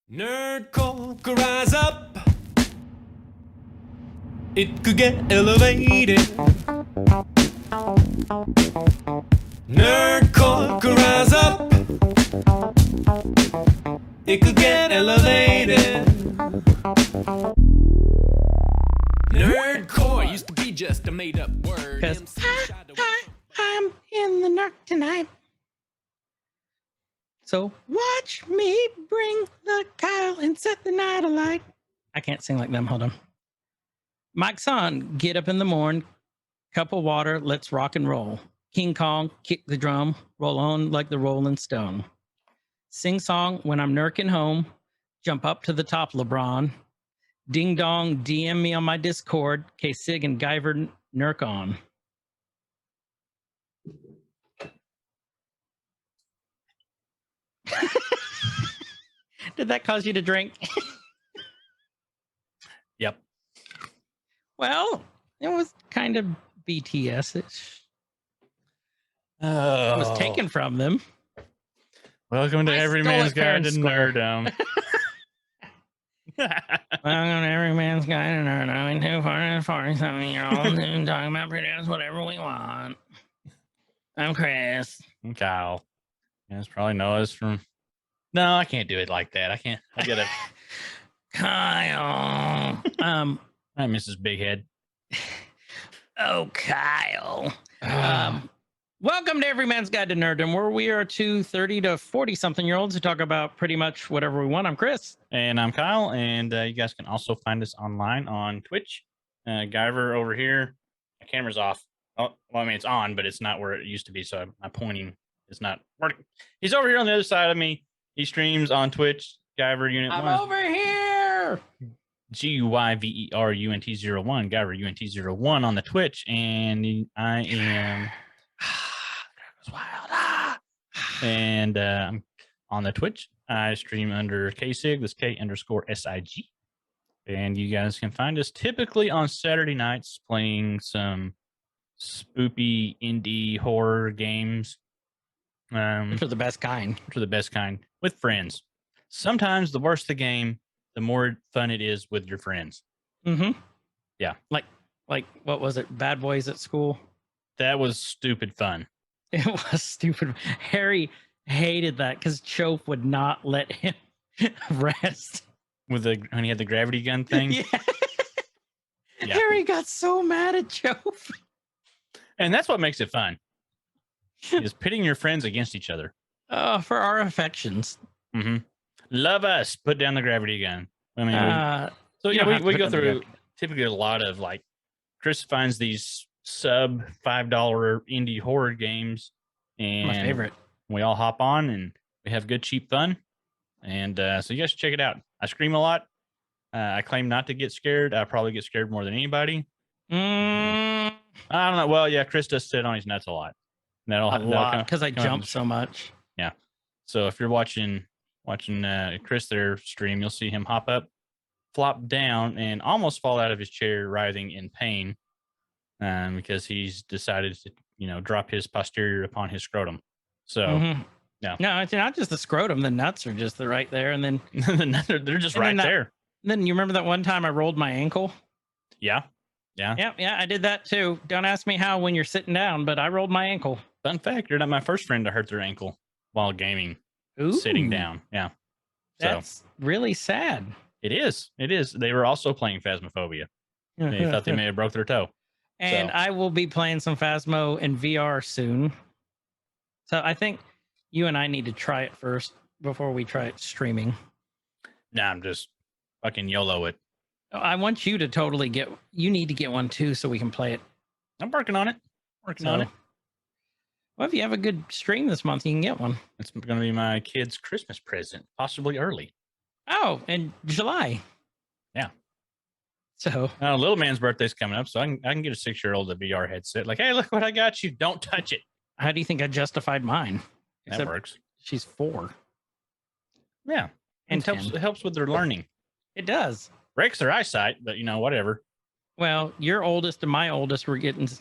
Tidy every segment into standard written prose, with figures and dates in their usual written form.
Nerdcore could rise up. It could get elevated. Nerdcore could rise up. It could get elevated. Nerdcore used to be just a made-up word. I'm in the Nerk tonight. So watch me bring the Kyle and set the night alight. I can't sing like them. Hold on. Mike's son, get up in the morning, cup of water, let's rock and roll. King Kong, kick the drum, roll on like the Rolling Stone. Sing song when I'm nerking home, jump up to the top, LeBron. Ding dong, DM me on my Discord, K-Sig and Guyver nerk on. Did that cause you to drink? Yep. Well, it was kind of BTS-ish. Oh. It was taken from them. Welcome to I Every stole Man's it fair Guide and to square. Nerdom. Welcome to Every Man's Guide to Nerdom. Two 47-year-olds and talking about pretty much whatever we want. I'm Chris. I'm Kyle. You guys probably know us from... No, I can't do it like that. I can't. I get it. Kyle. I'm Mrs. Big Head. Oh, Kyle. Welcome to Every Man's Guide to Nerdom, where we are two 30 to 40-something-year-olds who talk about pretty much whatever we want. I'm Chris. And I'm Kyle, and you guys can also find us online on Twitch. Guyver over here. My camera's off. Oh, well, I mean, it's on, but it's not where it used to be, so my pointing is not working. He's over here on the other side of me. He streams on Twitch. Guyver Unit 1. I'm over here. GUYVERUNT01. Guyver UNT01 on the Twitch, and I am... Wild. And on the Twitch, I stream under K-Sig. That's K_SIG. And you guys can find us typically on Saturday nights playing some spoopy indie horror games. Which are the best kind. Which are the best kind with friends. Sometimes the worse the game, the more fun it is with your friends. Mm-hmm. Yeah. Like what was it? Bad Boys at School? That was stupid fun. It was stupid. Harry hated that because Chope would not let him rest. When he had the gravity gun thing? Yeah. Yeah. Harry got so mad at Chope. And that's what makes it fun. Is pitting your friends against each other. For our affections. Mm-hmm. Love us. Put down the gravity gun. I mean, so yeah, we go through typically a lot of like Chris finds these sub $5 indie horror games, and my favorite. We all hop on and we have good cheap fun. And so you guys should check it out. I scream a lot. I claim not to get scared. I probably get scared more than anybody. I don't know. Well, yeah, Chris does sit on his nuts a lot. That'll because I jump so much. Yeah. So if you're watching Chris there stream, you'll see him hop up, flop down, and almost fall out of his chair, writhing in pain, because he's decided to drop his posterior upon his scrotum. So yeah. No, it's not just the scrotum. The nuts are just right there, and then they're just right there. Then you remember that one time I rolled my ankle? Yeah. Yeah, I did that too. Don't ask me how when you're sitting down, but I rolled my ankle. Fun fact, you're not my first friend to hurt their ankle while gaming. Ooh. Sitting down. Yeah. That's really sad. It is. They were also playing Phasmophobia. They thought they may have broke their toe. And I will be playing some Phasmo in VR soon. So I think you and I need to try it first before we try it streaming. Nah, I'm just fucking YOLO it. I want you to totally you need to get one too so we can play it. I'm working on it. On it. Well, if you have a good stream this month, you can get one. It's going to be my kid's Christmas present, possibly early. Oh, in July. Yeah. So little man's birthday's coming up, so I can get a 6-year-old a VR headset. Like, hey, look what I got you. Don't touch it. How do you think I justified mine? That works. She's 4. Yeah. And it helps with their learning. It does. Breaks their eyesight, but whatever. Well, your oldest and my oldest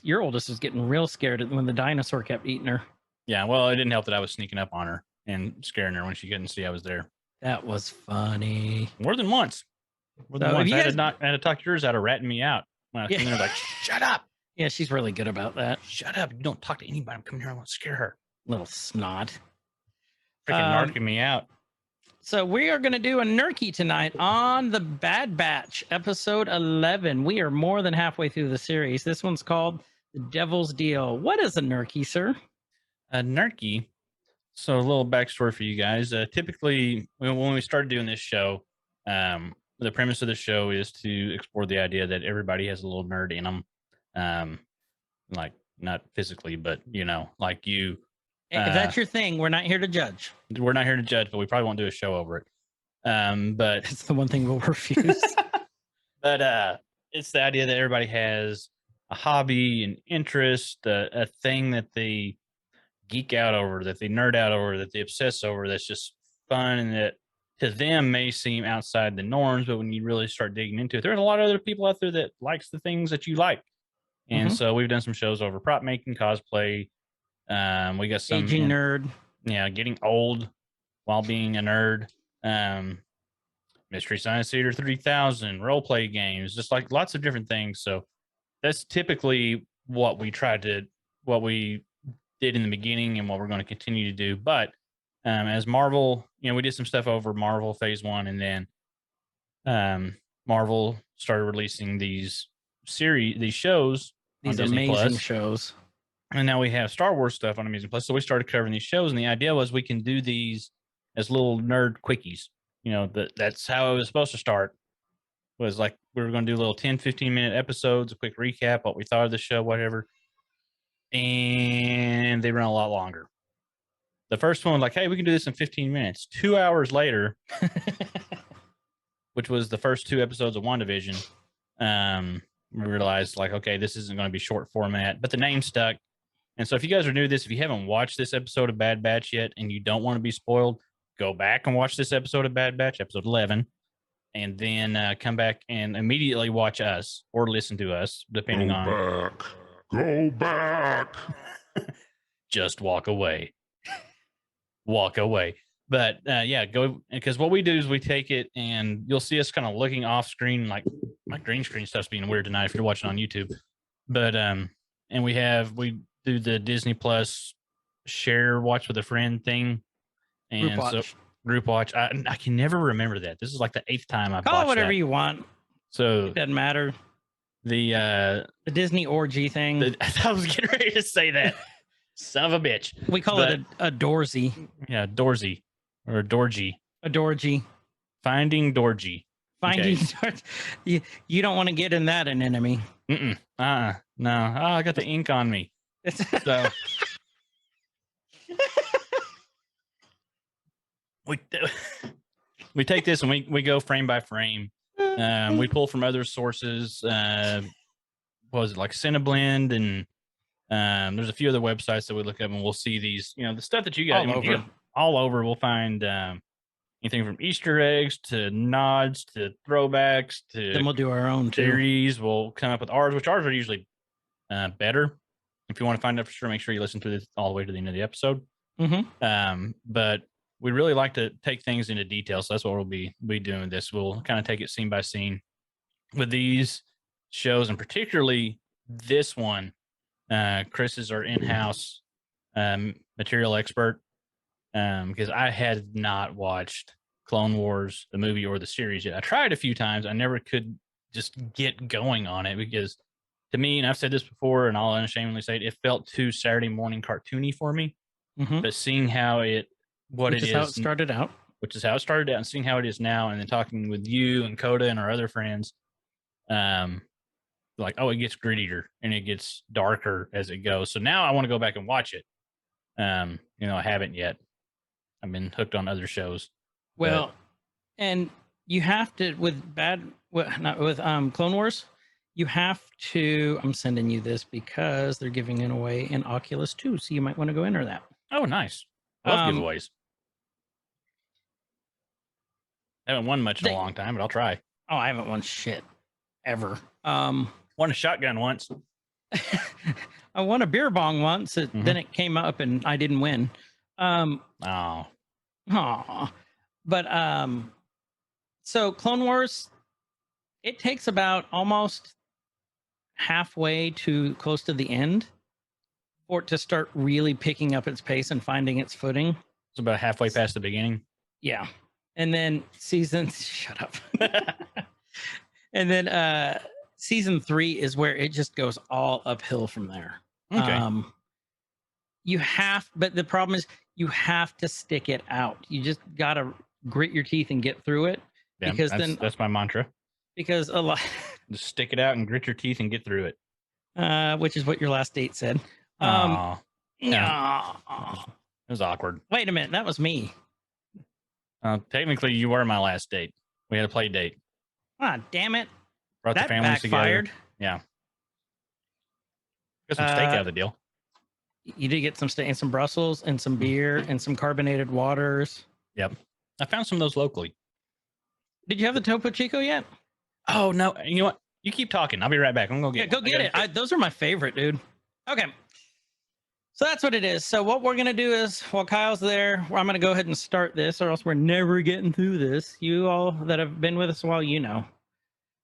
your oldest was getting real scared when the dinosaur kept eating her. Yeah, well, it didn't help that I was sneaking up on her and scaring her when she couldn't see I was there. That was funny. More than once. More than So, if once. you I guys- had to talk yours out of ratting me out. When I came in there, like, shut up. Yeah, she's really good about that. Shut up. You don't talk to anybody. I'm coming here. I want to scare her. Little snot. Freaking narking me out. So we are going to do a Nerkie tonight on the Bad Batch, episode 11. We are more than halfway through the series. This one's called The Devil's Deal. What is a Nerkie, sir? A Nerkie. So a little backstory for you guys. Typically, when we started doing this show, the premise of the show is to explore the idea that everybody has a little nerd in them. Like not physically, but like you. If that's your thing, we're not here to judge. We're not here to judge, but we probably won't do a show over it. But It's the one thing we'll refuse. but it's the idea that everybody has a hobby, an interest, a thing that they geek out over, that they nerd out over, that they obsess over, that's just fun and that to them may seem outside the norms, but when you really start digging into it, there's a lot of other people out there that likes the things that you like. And so we've done some shows over prop making, cosplay. We got some Aging nerd. Yeah, getting old while being a nerd. Mystery Science Theater 3000, role play games, just like lots of different things. So that's typically what we did in the beginning and what we're going to continue to do. But as Marvel, we did some stuff over Marvel Phase 1, and then Marvel started releasing these shows, These on Disney amazing Plus. shows. And now we have Star Wars stuff on Amazing Plus. So we started covering these shows, and the idea was we can do these as little nerd quickies. That's how it was supposed to start. Was like we were going to do little 10, 15-minute episodes, a quick recap, what we thought of the show, whatever. And they run a lot longer. The first one was like, hey, we can do this in 15 minutes. 2 hours later, which was the first 2 episodes of WandaVision, we realized, like, okay, this isn't going to be short format, but the name stuck. And so if you guys are new to this, if you haven't watched this episode of Bad Batch yet and you don't want to be spoiled, go back and watch this episode of Bad Batch, episode 11, and then come back and immediately watch us or listen to us, depending on. Go back. Just walk away. Walk away. But yeah, go, because what we do is we take it and you'll see us kind of looking off screen, like my green screen stuff's being weird tonight if you're watching on YouTube. But and we do the Disney Plus share watch with a friend thing. And group watch. I can never remember that. This is like the 8th time I've Call it whatever that. you want. So It doesn't matter. The Disney orgy thing. I was getting ready to say that. Son of a bitch. We call it a Dorsey. Yeah, Dorsey or Dorgy. A Dorgy. Finding Dorgy. Finding Okay. you don't want to get in that enemy. No. Oh, I got the ink on me. So we take this and we go frame by frame. We pull from other sources. What was it, like Cineblend, and there's a few other websites that we look up and we'll see these, the stuff that you got all over. We'll find anything from Easter eggs to nods to throwbacks to Then we'll do our own theories. We'll come up with ours, which ours are usually better. If you want to find out for sure, make sure you listen to this all the way to the end of the episode. But we really like to take things into detail, so that's what we'll be doing this. We'll kind of take it scene by scene with these shows, and particularly this one. Chris is our in-house material expert, because I had not watched Clone Wars, the movie, or the series yet. I tried a few times. I never could just get going on it because, to me, and I've said this before, and I'll unashamedly say it felt too Saturday morning cartoony for me. But seeing how which is how it started out, and seeing how it is now, and then talking with you and Coda and our other friends, like, oh, it gets grittier and it gets darker as it goes. So now I want to go back and watch it. I haven't yet. I've been hooked on other shows. Well, and you have to with Clone Wars, you have to. I'm sending you this because they're giving it away in Oculus 2, so you might want to go enter that. Oh, nice. I love giveaways. I haven't won much in a long time, but I'll try. Oh, I haven't won shit ever. Won a shotgun once. I won a beer bong once. Then it came up and I didn't win. Oh. But so Clone Wars, it takes about almost halfway to close to the end for it to start really picking up its pace and finding its footing. It's about halfway past the beginning. Yeah. And then shut up. And then season 3 is where it just goes all uphill from there. Okay. But the problem is you have to stick it out. You just gotta grit your teeth and get through it. Yeah, Because that's my mantra. because a lot Just stick it out and grit your teeth and get through it. which is what your last date said. Aw, Aw. it was awkward. Wait a minute, that was me. Technically, you were my last date. We had a play date. Ah, damn it. Brought That the families backfired. together. Yeah. Got some steak out of the deal. You did get some steak and some Brussels and some beer and some carbonated waters. Yep. I found some of those locally. Did you have the Topo Chico yet? Oh, no. You know what? You keep talking. I'll be right back. I'm going to Yeah, get go get it. Those are my favorite, dude. Okay. So that's what it is. So what we're going to do is, while Kyle's there, I'm going to go ahead and start this, or else we're never getting through this. You all that have been with us a while, you know.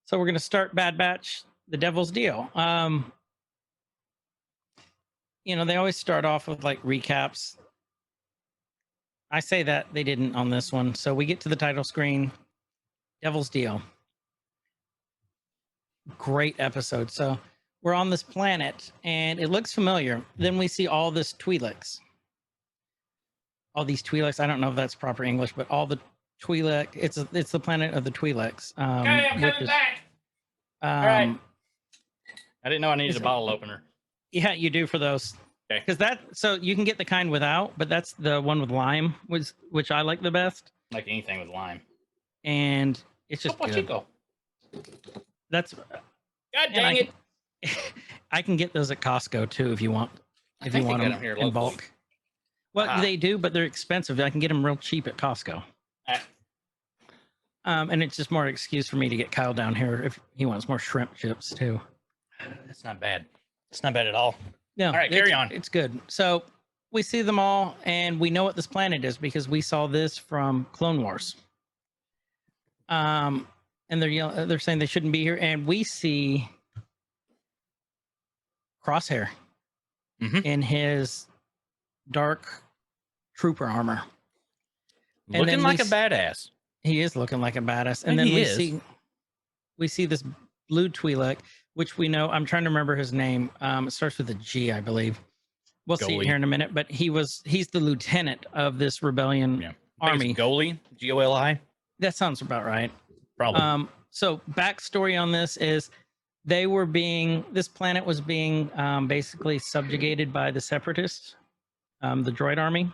So we're going to start Bad Batch, The Devil's Deal. You know, they always start off with like recaps. I say that they didn't on this one. So we get to the title screen, Devil's Deal. Great episode. So we're on this planet and it looks familiar. Then we see all this Twi'leks. All these Twi'leks. I don't know if that's proper English, but all the Twi'lek. It's the planet of the Twi'leks. Okay, I'm coming back. All right. I didn't know I needed a bottle opener. Yeah, you do for those. Okay. Because so you can get the kind without, but that's the one with lime, which I like the best. Like anything with lime. And it's just Topo good. Chico. That's God dang it. I can get those at Costco too if you want. If you want them here in bulk. Well, they do, but they're expensive. I can get them real cheap at Costco. And it's just more excuse for me to get Kyle down here if he wants more shrimp chips too. That's not bad. It's not bad at all. No, all right, carry on. It's good. So we see them all, and we know what this planet is because we saw this from Clone Wars. And they're saying they shouldn't be here, and we see Crosshair in his dark trooper armor, Looking like a badass. He is looking like a badass, and then we see this blue Twi'lek, which we know. I'm trying to remember his name. It starts with a G, I believe. We'll see it here in a minute. But he's the lieutenant of this rebellion army. Gobi, Goli. That sounds about right. Probably. So backstory on this is this planet was being basically subjugated by the separatists, the droid army,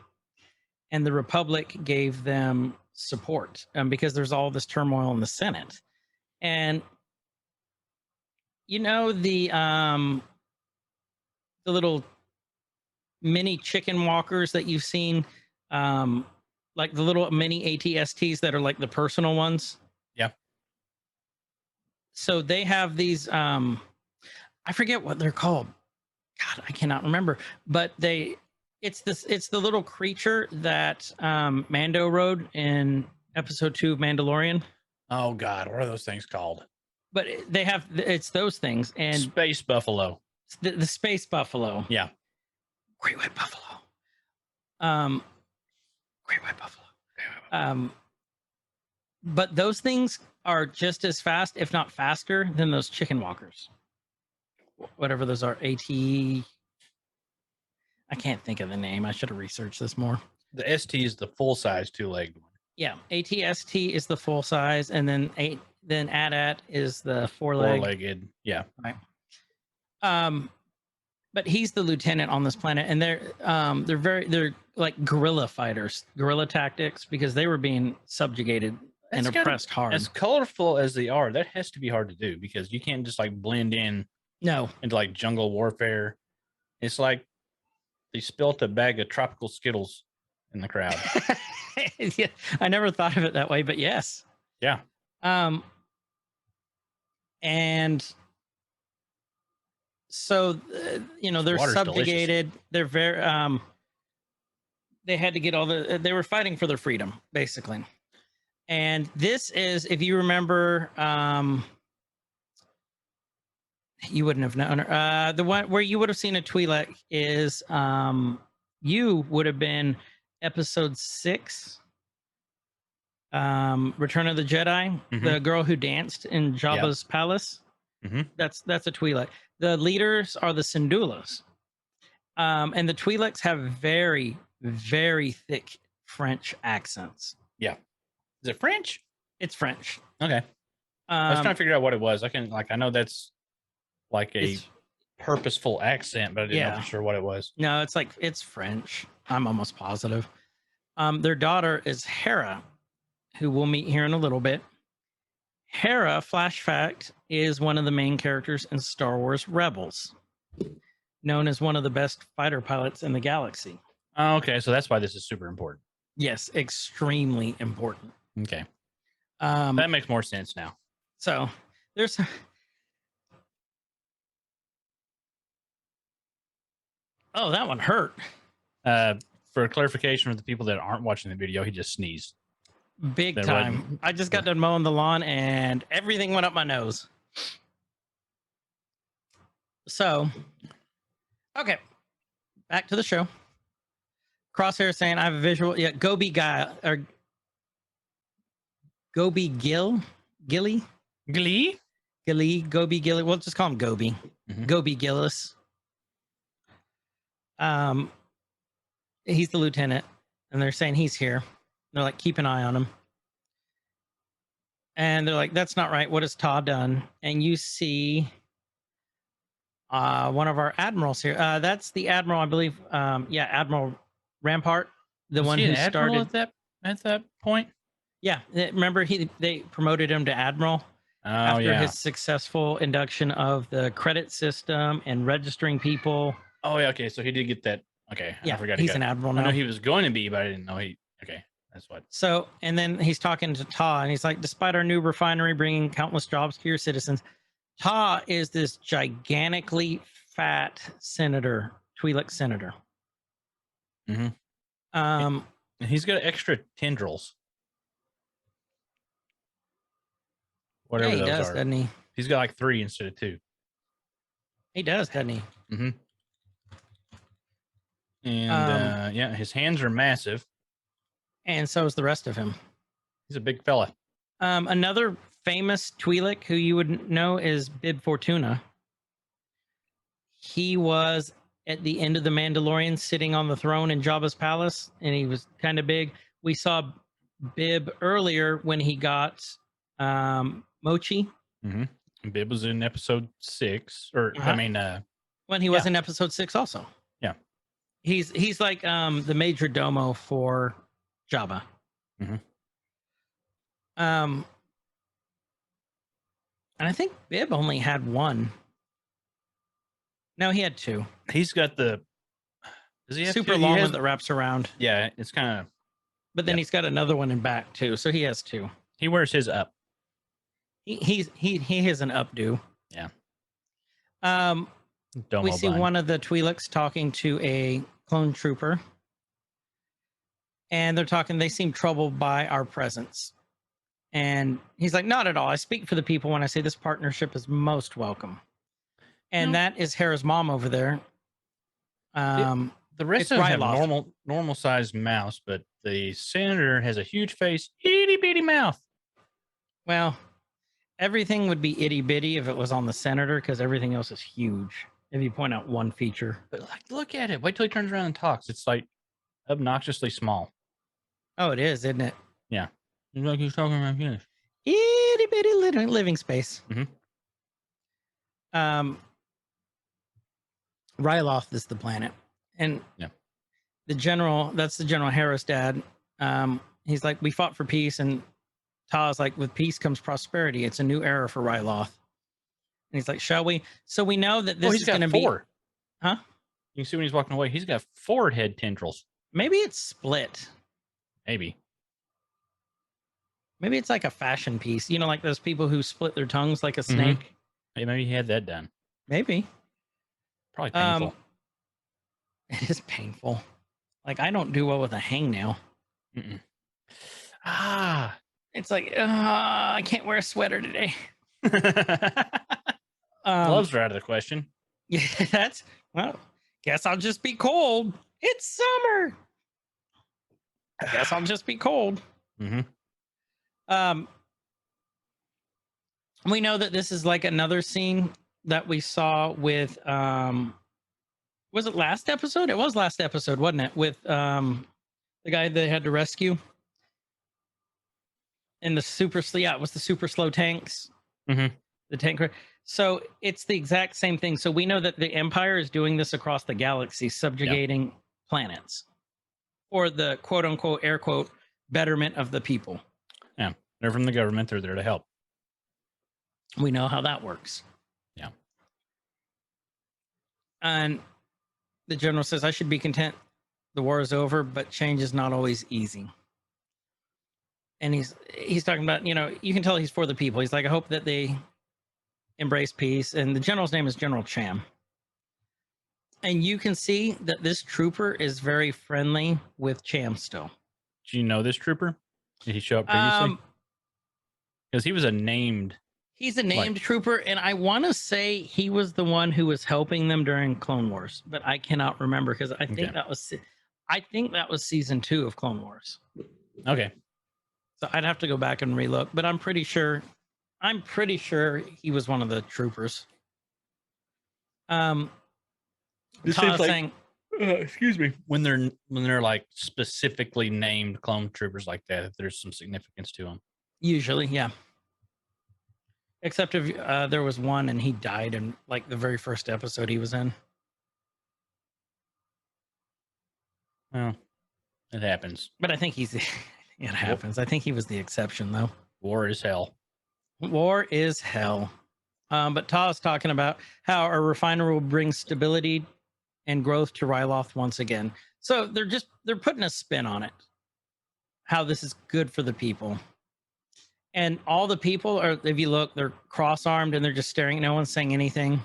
and the Republic gave them support because there's all this turmoil in the Senate. And you know the little mini chicken walkers that you've seen, like the little mini ATSTs that are like the personal ones. Yeah. So they have these. I forget what they're called. God, I cannot remember. But it's the little creature that Mando rode in episode 2 of Mandalorian. Oh God, what are those things called? But it's those things and Space Buffalo. The Space Buffalo. Yeah. Great White Buffalo. Great White Buffalo. But those things are just as fast, if not faster, than those chicken walkers. Whatever those are, I can't think of the name. I should have researched this more. The ST is the full size 2-legged one. Yeah, ATST is the full size, and then AT-AT is the four-legged. Yeah. Right. But he's the lieutenant on this planet, and they're like guerrilla fighters, guerrilla tactics, because they were being subjugated and oppressed hard. As colorful as they are, that has to be hard to do because you can't just like blend in. No. Into like jungle warfare. It's like they spilt a bag of tropical Skittles in the crowd. Yeah, I never thought of it that way, but yes. Yeah. And so they're subjugated. Delicious. They're very they had to get they were fighting for their freedom, basically. And this is, if you remember, you wouldn't have known her. The one where you would have seen a Twi'lek is you would have been episode 6, Return of the Jedi, the girl who danced in Jabba's palace. That's a Twi'lek. The leaders are the Syndulas. And the Twi'leks have very, very thick French accents. Yeah. Is it French? It's French. Okay. I was trying to figure out what it was. I know that's like a purposeful accent, but I didn't know for sure what it was. No, it's French. I'm almost positive. Their daughter is Hera, who we'll meet here in a little bit. Hera, flash fact, is one of the main characters in Star Wars Rebels, known as one of the best fighter pilots in the galaxy. Oh, okay, so that's why this is super important. Yes, extremely important. Okay. That makes more sense now. So there's... Oh, that one hurt. For clarification for the people that aren't watching the video, he just sneezed. Big That time. I just got done mowing the lawn and everything went up my nose. So, okay. Back to the show. Crosshair saying, I have a visual. Yeah, Gobi guy, or Gobi Gilly? Glee? Gobi Gilly. We'll just call him Gobi. Gobi Gillis. He's the lieutenant, and they're saying he's here. They're like, keep an eye on him. And they're like, that's not right. What has Ta done? And you see one of our admirals here. That's the admiral, I believe. Admiral Rampart, the one who started at that point. Yeah, remember they promoted him to admiral after his successful induction of the credit system and registering people. Oh yeah, okay. So he did get that. Okay, yeah, I forgot he's an admiral now. I know he was going to be, but I didn't know he. Okay, that's what. So, and then he's talking to Ta, and he's like, despite our new refinery bringing countless jobs to your citizens, Ta is this gigantically fat senator, Twi'lek senator. He's got extra tendrils. Whatever he those does, are. doesn't he? He's got like 3 instead of 2. He does, doesn't he? And his hands are massive. And so is the rest of him. He's a big fella. Another famous Twi'lek who you would know is Bib Fortuna. He was at the end of The Mandalorian sitting on the throne in Jabba's palace, and he was kind of big. We saw Bib earlier when he got Mochi. Bib was in episode 6, or when he was in episode 6 also. Yeah. He's like the major domo for Jabba. And I think Bib only had 1. No, he had 2. He's got the does he have super 2? long one that wraps around. Yeah, it's kind of. But then he's got another one in back too, so he has 2. He wears his up. He has an updo. Yeah. We see one of the Twi'leks talking to a clone trooper, and they're talking. They seem troubled by our presence, and he's like, "Not at all. I speak for the people when I say this partnership is most welcome." And that is Hera's mom over there. The rest of them have normal sized mouths, but the senator has a huge face, itty bitty mouth. Well, everything would be itty bitty if it was on the senator, because everything else is huge. If you point out one feature, but like, look at it. Wait till he turns around and talks. It's like obnoxiously small. Oh, it is, isn't it? Yeah, it's like he's talking around here. Itty bitty living space. Ryloth is the planet, and the general. That's the General Hera's dad. He's like, we fought for peace, and Ta's like, with peace comes prosperity. It's a new era for Ryloth. And he's like, shall we? So we know that this is going to be... Huh? You can see when he's walking away, he's got 4 head tendrils. Maybe it's split. Maybe it's like a fashion piece. You know, like those people who split their tongues like a snake. Hey, maybe he had that done. Maybe. Probably painful. It is painful. Like, I don't do well with a hangnail. It's like, I can't wear a sweater today. Gloves are out of the question. Yeah, that's, well, guess I'll just be cold. It's summer. Guess I'll just be cold. Mm-hmm. We know that this is like another scene that we saw with, was it last episode? It was last episode, wasn't it? With the guy they had to rescue. And the super slow, yeah, it was the super slow tanks. Mm-hmm. The tanker. So it's the exact same thing. So we know that the Empire is doing this across the galaxy, subjugating planets for the quote unquote, air quote, betterment of the people. Yeah. They're from the government. They're there to help. We know how that works. Yeah. And the general says, I should be content. The war is over, but change is not always easy. And he's talking about, you know, you can tell he's for the people. He's like, I hope that they embrace peace. And the general's name is General Cham. And you can see that this trooper is very friendly with Cham still. Do you know this trooper? Did he show up previously? Because he was a named. He's a named trooper, and I want to say he was the one who was helping them during Clone Wars, but I cannot remember because I think that was season 2 of Clone Wars. Okay. So I'd have to go back and relook, but I'm pretty sure he was one of the troopers. This seems like, excuse me, when they're like specifically named clone troopers like that, there's some significance to them. Usually, yeah. Except if there was one and he died in like the very first episode he was in. Well, it happens. But I think it happens. I think he was the exception, though. War is hell. War is hell. But Ta's talking about how a refiner will bring stability and growth to Ryloth once again. So they're putting a spin on it. How this is good for the people. And all the people are, if you look, they're cross-armed and they're just staring. No one's saying anything.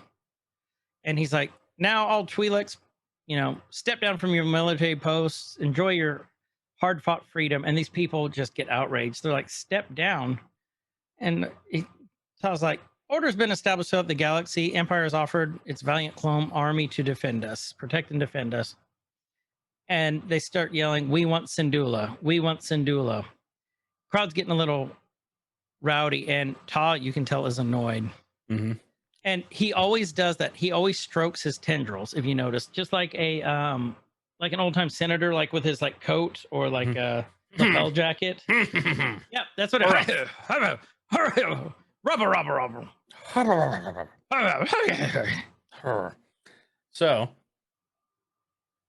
And he's like, now all Twi'leks, you know, step down from your military posts, enjoy your hard-fought freedom. And these people just get outraged. They're like, step down. And Ta's like, order's been established throughout the galaxy. Empire has offered its valiant clone army to defend us, protect and defend us. And they start yelling, we want Syndulla. We want Syndulla. Crowd's getting a little rowdy, and Ta, you can tell, is annoyed. Mm-hmm. And he always does that. He always strokes his tendrils, if you notice, just like an old-time senator, like with his like coat or like a lapel jacket. Yeah, that's what it is. Rubber. So,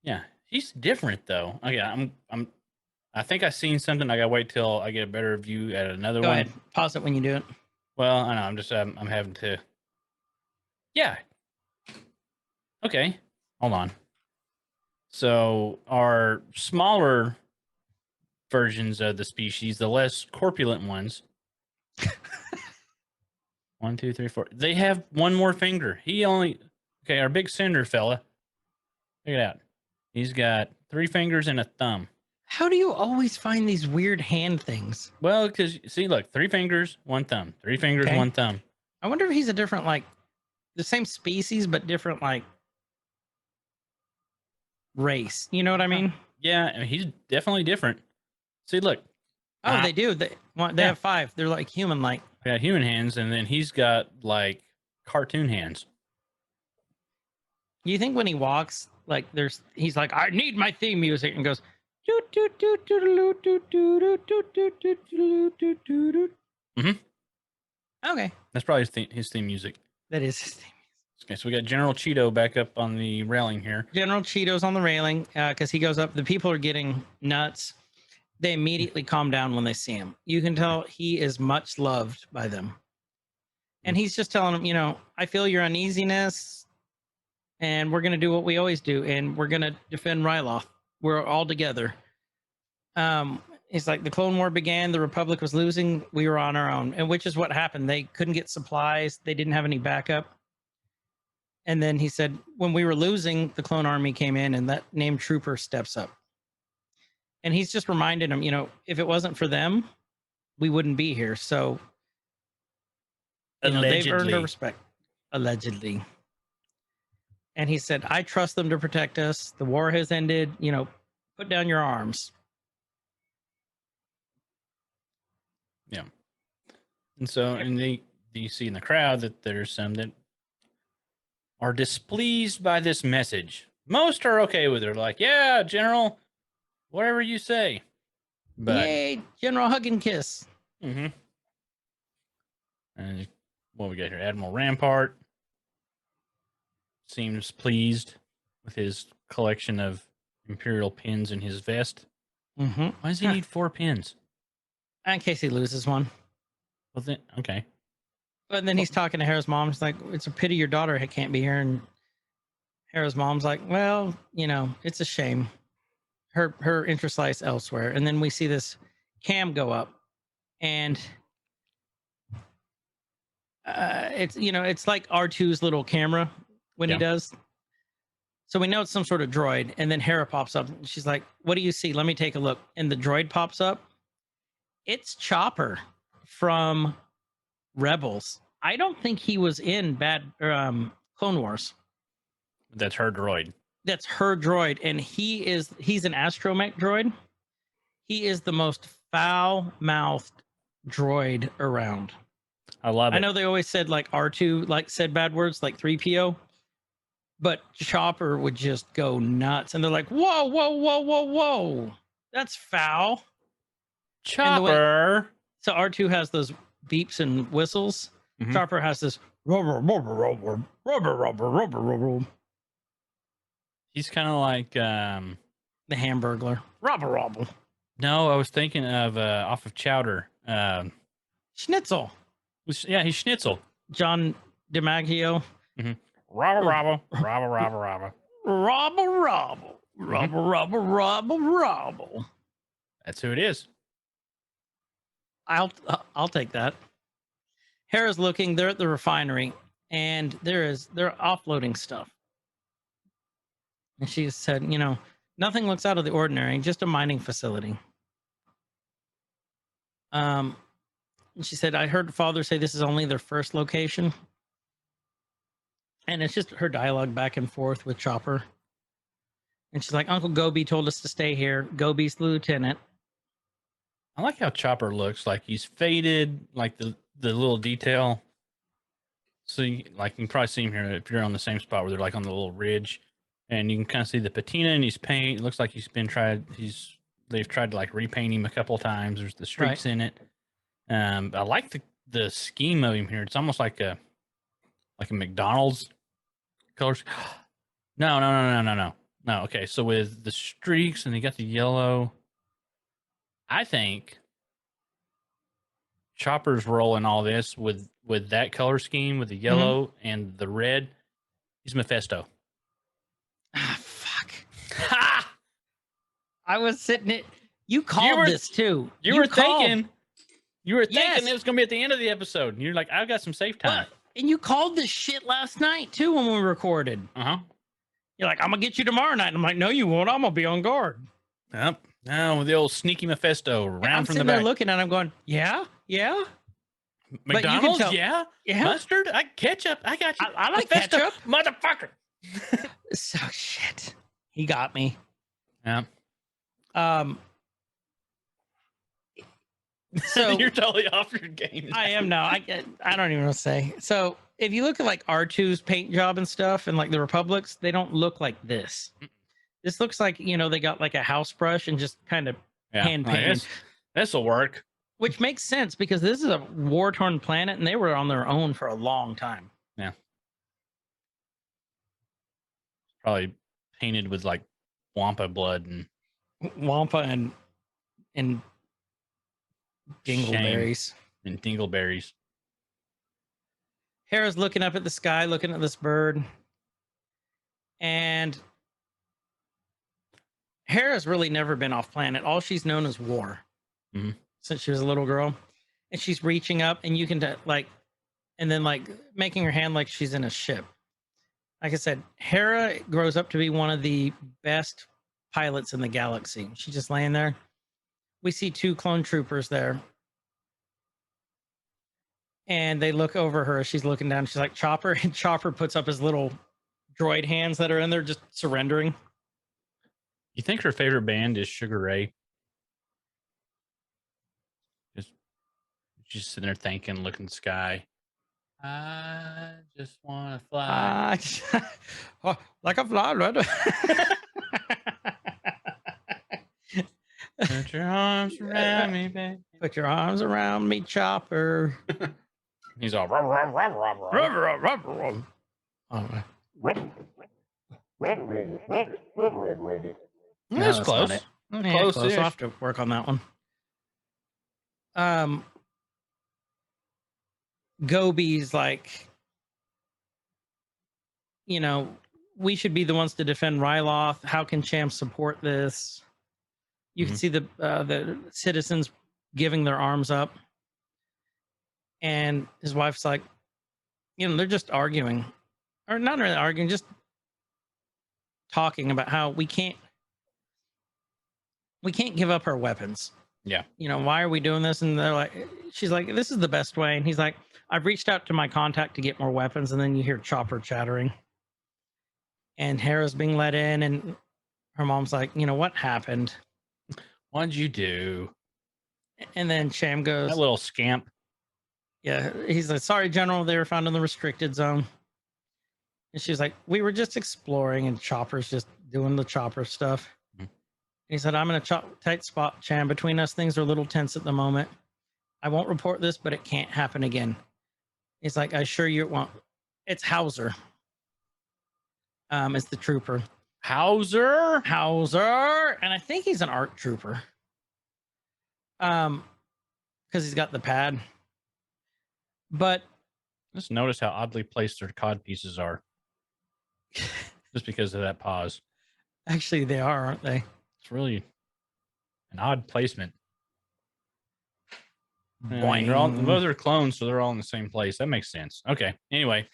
yeah, he's different though. Okay, I think I seen something. I gotta wait till I get a better view at another Go one. ahead. Pause it when you do it. Well, I know. I'm just I'm having to. Yeah. Okay. Hold on. So our smaller versions of the species, the less corpulent ones. 1, 2, 3, 4. They have one more finger. Okay, our big cinder fella. Check it out. He's got 3 fingers and a thumb. How do you always find these weird hand things? Well, because see, look, 3 fingers, 1 thumb. 3 fingers, Okay. 1 thumb. I wonder if he's a different, like, the same species, but different, like, race. You know what I mean? Yeah, I mean, he's definitely different. See, look. Oh, they do. They have 5. They're like human-like. We got human hands, and then he's got like cartoon hands. You think when he walks, like he's like, I need my theme music, and goes. Mm-hmm. Okay, that's probably his theme music. That is his theme music. Okay, so we got General Cheeto back up on the railing here. General Cheeto's on the railing because he goes up. The people are getting nuts. They immediately calm down when they see him. You can tell he is much loved by them. And he's just telling them, you know, I feel your uneasiness and we're going to do what we always do. And we're going to defend Ryloth. We're all together. He's like, the Clone War began. The Republic was losing. We were on our own. And which is what happened. They couldn't get supplies. They didn't have any backup. And then he said, when we were losing, the clone army came in and that named trooper steps up. And he's just reminded him, you know, if it wasn't for them, we wouldn't be here. So, they've earned Allegedly. our respect. Allegedly. And he said, I trust them to protect us. The war has ended. Put down your arms. And so, you see in the crowd that there's some that are displeased by this message. Most are okay with it. They're like, yeah, General, whatever you say. But, Yay, General Hug and Kiss. And what we got here? Admiral Rampart seems pleased with his collection of Imperial pins in his vest. Mm-hmm. Why does he need 4 pins? In case he loses one. Well, then, okay. But then he's talking to Hera's mom. He's like, it's a pity your daughter can't be here. And Hera's mom's like, well, it's a shame. Her interest lies elsewhere. And then we see this cam go up. And it's like R2's little camera when he does. So we know it's some sort of droid. And then Hera pops up. And she's like, what do you see? Let me take a look. And the droid pops up. It's Chopper from Rebels. I don't think he was in Clone Wars. That's her droid. That's her droid. And he's an astromech droid. He is the most foul-mouthed droid around. I love it. I know they always said like R2 said bad words like 3PO, but Chopper would just go nuts. And they're like, whoa, whoa, whoa, whoa, whoa. That's foul. Chopper. So R2 has those beeps and whistles. Mhm. Chopper has this rubber. He's kind of like The Hamburglar. Rubber. no, I was thinking of off of Chowder. Schnitzel. Yeah, he's Schnitzel. John DiMaggio. Robber. Rubber. That's who it is. I'll take that. Hera's looking. They're at the refinery, and they're offloading stuff. And she said, nothing looks out of the ordinary. Just a mining facility. And she said, I heard father say this is only their first location. And it's just her dialogue back and forth with Chopper. And she's like, Uncle Gobi told us to stay here. Gobi's the lieutenant. I like how Chopper looks. Like he's faded, like the little detail. So you can probably see him here if you're on the same spot where they're like on the little ridge, and you can kind of see the patina in his paint. It looks like they've tried to like repaint him a couple of times. There's the streaks in it. I like the scheme of him here. It's almost like a McDonald's colors. No. Okay, so with the streaks and you got the yellow, I think Chopper's role in all this with that color scheme with the yellow and the red, he's Mephisto. Ah, fuck. Ha! I was sitting it. You called this too. You were thinking Yes. it was going to be at the end of the episode. And you're like, I've got some safe time. And you called this shit last night too when we recorded. You're like, I'm going to get you tomorrow night. And I'm like, no, you won't. I'm going to be on guard. Yep. Now with the old sneaky Mephisto round I'm from sitting the there back. looking and I'm going, yeah. McDonald's, tell- yeah. Mustard, ketchup, I got you. I like Mephisto, ketchup. motherfucker. So shit. He got me. Yeah. So You're totally off your game. I am now. I don't even know what to say. So if you look at like R2's paint job and stuff and like the Republics, they don't look like this. This looks like, they got like a house brush and just kind of hand painted. This will work. Which makes sense because this is a war-torn planet and they were on their own for a long time. Yeah. Probably painted with like Wampa blood and Wampa and dingleberries. And dingleberries. Hera's looking up at the sky, looking at this bird. And Hera's really never been off planet. All she's known is war since she was a little girl. And she's reaching up and you can and then making her hand like she's in a ship. Like I said, Hera grows up to be one of the best pilots in the galaxy. She's just laying there. We see 2 clone troopers there. And they look over her. She's looking down. She's like, Chopper. And Chopper puts up his little droid hands that are in there just surrendering. You think her favorite band is Sugar Ray? Just she's sitting there thinking, looking at the sky. I just want to fly. Oh, like a fly, right? Put your arms around me, baby. Put your arms around me, Chopper. He's all. Oh, That's close. Yeah, Close. close. I'll have to work on that one. Gobi's like, you know, we should be the ones to defend Ryloth. How can Cham support this? You can see the citizens giving their arms up, and his wife's like, you know, they're just arguing, or not really arguing, just talking about how we can't give up our weapons. Yeah. You know, why are we doing this? And they're like, she's like, this is the best way. And he's like, I've reached out to my contact to get more weapons. And then you hear Chopper chattering. And Hera's being let in. And her mom's like, you know, what happened? What'd you do? And then Cham goes, That little scamp. yeah, he's like, sorry, General, they were found in the restricted zone. And she's like, we were just exploring. And Chopper's just doing the Chopper stuff. He said, I'm in a tight spot, Cham. Between us, things are a little tense at the moment. I won't report this, but it can't happen again. He's like, I assure you it won't. It's Hauser. It's the trooper. Hauser? And I think he's an ARC trooper. Because he's got the pad. But Just notice how oddly placed their cod pieces are. Just because of that pause. actually they are, aren't they? It's really an odd placement. Boing. They're all, both are clones, so they're all in the same place. That makes sense. Okay. Anyway.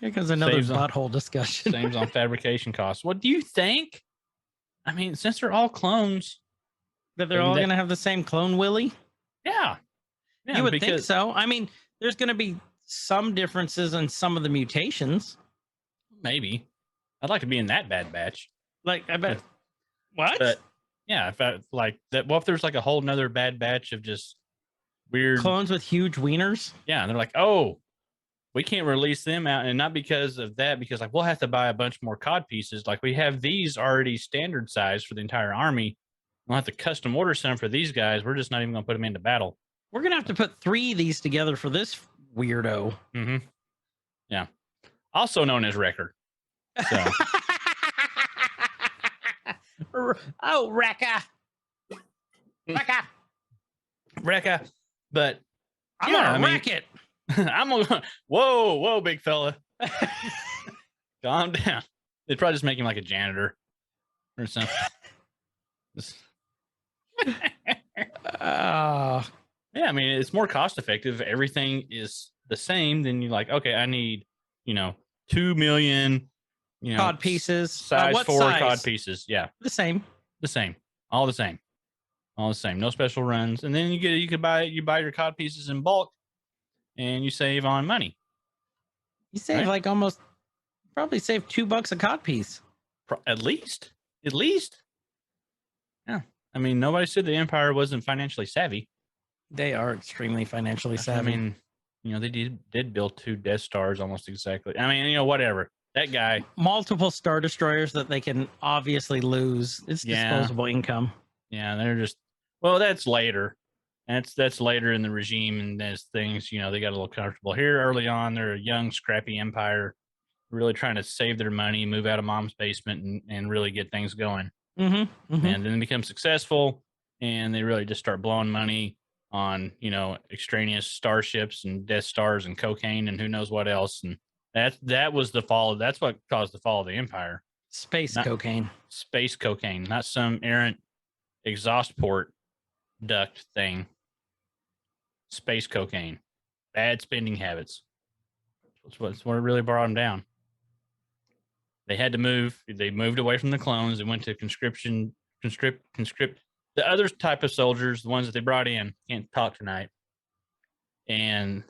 Here comes another Saves on- butthole discussion. Saves on fabrication costs. What do you think? I mean, since they're all clones, That they're all going to have the same clone Willy? yeah. You would think so. I mean, there's going to be some differences in some of the mutations. Maybe. I'd like to be in that bad batch. Like, I bet. What? But yeah, if I, like that, what if there's like a whole nother bad batch of just weird Clones with huge wieners? Yeah, and they're like, oh, we can't release them out, and not because of that, because like we'll have to buy a bunch more cod pieces. Like we have these already standard size for the entire army. We'll have to custom order some for these guys. We're just not even going to put them into battle. We're going to have to put 3 of these together for this weirdo. Mm-hmm. Yeah. Also known as Wrecker. So oh, Rekka. Wrecker. But I'm yeah, going to I mean, wreck it. I'm gonna whoa, big fella. Calm down. They'd probably just make him like a janitor or something. Yeah, I mean, it's more cost effective. Everything is the same. Then you're like, okay, I need, 2 million, Cod pieces. size What 4 size? cod pieces. Yeah, The same. the same, all the same, all the same. No special runs. And then you buy your cod pieces in bulk, and you save on money. You save Right. like almost, probably save $2 a cod piece. At least. Yeah. I mean, nobody said the Empire wasn't financially savvy. They are extremely financially I savvy. mean, they did build 2 Death Stars almost exactly. I mean, whatever. That guy. Multiple Star Destroyers that they can obviously lose. It's Yeah. disposable income. Yeah, they're just. Well, that's later. That's later in the regime, and as things, they got a little comfortable here early on. They're a young, scrappy empire, really trying to save their money, move out of mom's basement, and really get things going. Mm-hmm. And then become successful, and they really just start blowing money on extraneous starships and Death Stars and cocaine and who knows what else. And that was the fall. That's what caused the fall of the Empire. Space Not- cocaine. Space cocaine, not some errant exhaust port duct thing. Space cocaine, bad spending habits. That's what really brought them down. They had to move. They moved away from the clones. They went to conscript The other type of soldiers, the ones that they brought in, can't talk tonight. And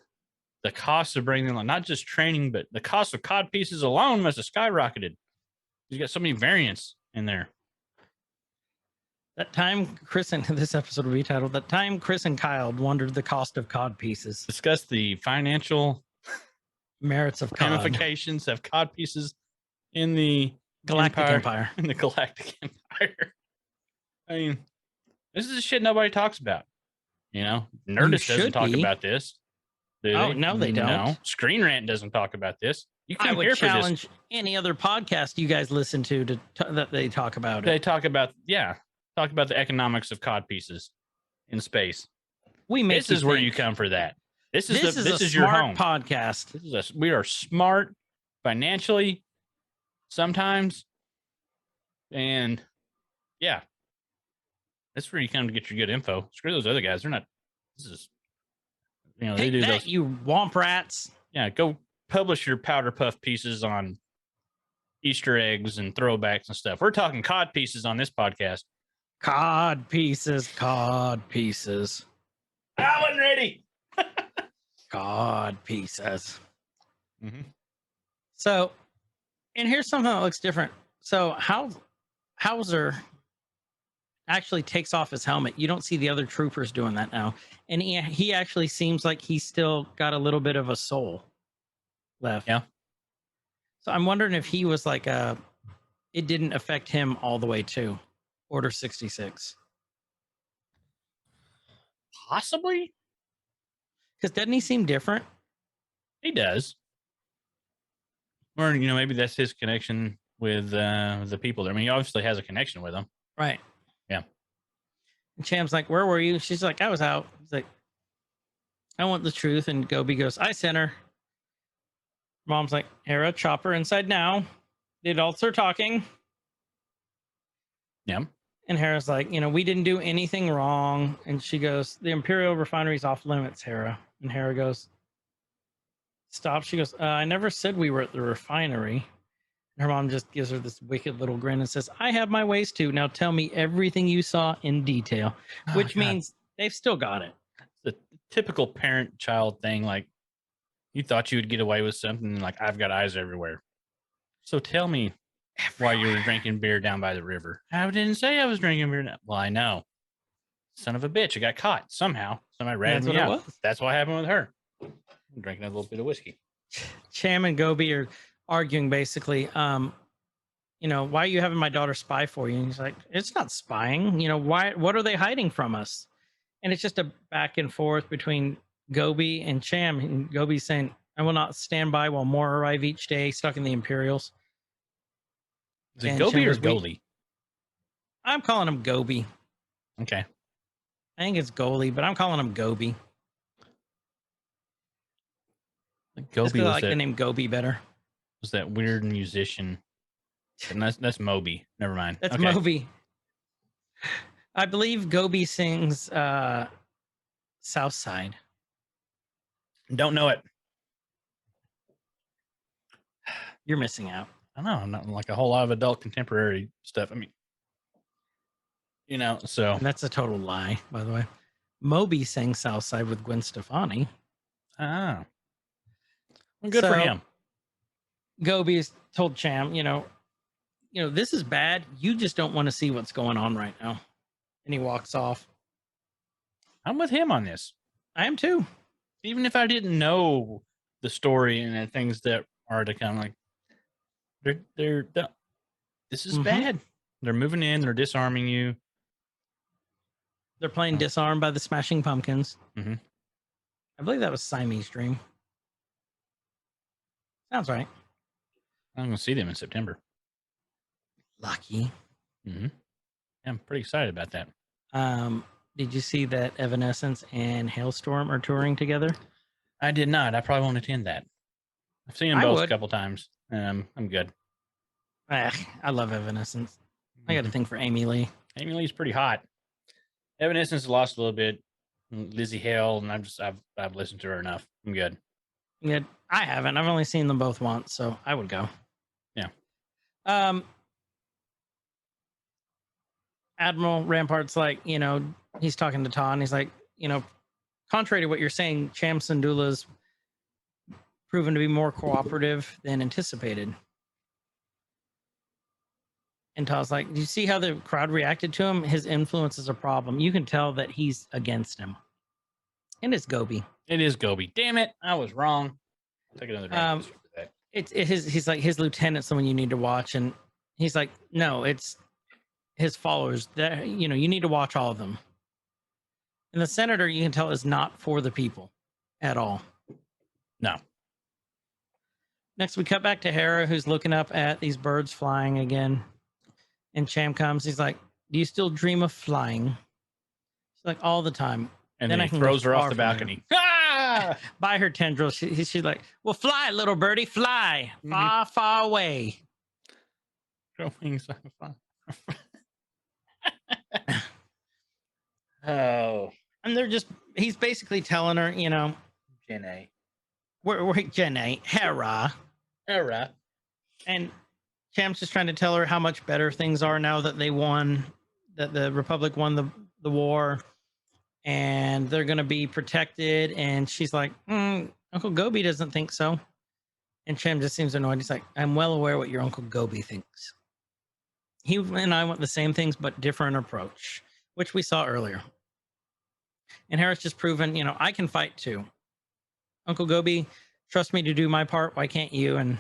the cost of bringing them, not just training, but the cost of cod pieces alone must have skyrocketed. You got so many variants in there. That time Chris and this episode will be titled "That Time Chris and Kyle Wondered the Cost of Cod Pieces." Discuss the financial Merits of cod. ramifications of cod pieces in the Galactic Empire. In the Galactic Empire. I mean, this is the shit nobody talks about. You know, Nerdist doesn't talk about this. Do Oh, they? no, they don't. No. Screen Rant doesn't talk about this. You I come would here for this. challenge any other podcast you guys listen to that they talk about They it. talk about the economics of cod pieces in space. This is where you come for that. This is your home podcast. We are smart financially sometimes, and yeah, that's where you come to get your good info. Screw those other guys; they're not. This is, they do those. You womp rats. Yeah, go publish your powder puff pieces on Easter eggs and throwbacks and stuff. We're talking cod pieces on this podcast. Cod pieces, cod pieces. I wasn't ready. Cod pieces. Mm-hmm. So, and here's something that looks different. So, Hauser actually takes off his helmet. You don't see the other troopers doing that now. And he actually seems like he's still got a little bit of a soul left. Yeah. So I'm wondering if he was like it didn't affect him all the way to Order 66. Possibly. Because doesn't he seem different? He does. Or, maybe that's his connection with the people there. I mean, he obviously has a connection with them. Right. Yeah. And Cham's like, where were you? She's like, I was out. He's like, I want the truth. And Gobi goes, I sent her. Mom's like, Hera, chopper inside now. The adults are talking. Yeah. And Hera's like, we didn't do anything wrong. And she goes, the Imperial refinery's off limits, Hera. And Hera goes, stop. She goes, I never said we were at the refinery. And her mom just gives her this wicked little grin and says, I have my ways too. Now tell me everything you saw in detail, which means they've still got it. The typical parent-child thing. Like, you thought you would get away with something, like, I've got eyes everywhere. So tell me why you were drinking beer down by the river. I didn't say I was drinking beer. Well, I know. Son of a bitch. I got caught somehow. Somebody ratted me out. That's what happened with her. I'm drinking a little bit of whiskey. Cham and Gobi are arguing basically, why are you having my daughter spy for you? And he's like, it's not spying. What are they hiding from us? And it's just a back and forth between Gobi and Cham. And Gobi's saying, I will not stand by while more arrive each day stuck in the Imperials. Is it Gobi or Goli? I'm calling him Gobi. Okay. I think it's Goli, but I'm calling him Gobi. Gobi I like the name Gobi better. Was that weird musician? And that's Moby. Never mind. That's Moby. I believe Gobi sings South Side. Don't know it. You're missing out. I don't know. I'm not like a whole lot of adult contemporary stuff. I mean, so. And that's a total lie, by the way. Moby sang South Side with Gwen Stefani. Ah. Well, good for him. Gobi's told Cham, this is bad. You just don't want to see what's going on right now. And he walks off. I'm with him on this. I am too. Even if I didn't know the story and the things that are to come, like, this is bad. They're moving in. They're disarming you. They're playing Disarmed by the Smashing Pumpkins. Mm-hmm. I believe that was Siamese Dream. Sounds right. I'm going to see them in September. Lucky. Mm-hmm. Yeah, I'm pretty excited about that. Did you see that Evanescence and Hailstorm are touring together? I did not. I probably won't attend that. I've seen them both a couple times. I'm good. I love Evanescence. I got a thing for Amy Lee. Amy Lee's pretty hot. Evanescence lost a little bit. Lizzie Hale, and I've listened to her enough. I'm good. Yeah, I haven't. I've only seen them both once, so I would go. Yeah. Admiral Rampart's like, he's talking to Todd, and he's like, contrary to what you're saying, Cham Syndulla's proven to be more cooperative than anticipated. And Todd's like, do you see how the crowd reacted to him? His influence is a problem. You can tell that he's against him. And it's Gobi. It is Gobi. Damn it. I was wrong. I'll take another drink for that. He's like, his lieutenant's someone you need to watch. And he's like, no, it's his followers. That you need to watch all of them. And the senator, you can tell, is not for the people at all. No. Next, we cut back to Hera, who's looking up at these birds flying again. And Cham comes. He's like, do you still dream of flying? She's like, all the time. And then he throws her off the balcony. Ah! By her tendrils. She's like, well, fly, little birdie, fly. Far, far away. Grow wings. Oh. And he's basically telling her, Jenny. we're Jenny, Hera. And Cham's just trying to tell her how much better things are now that they won, that the Republic won the war, and they're going to be protected. And she's like, Uncle Gobi doesn't think so. And Cham just seems annoyed. He's like, I'm well aware what your Uncle Gobi thinks. He and I want the same things, but different approach, which we saw earlier. And Hera's just proven, I can fight too. Uncle Gobi, trust me to do my part. Why can't you? And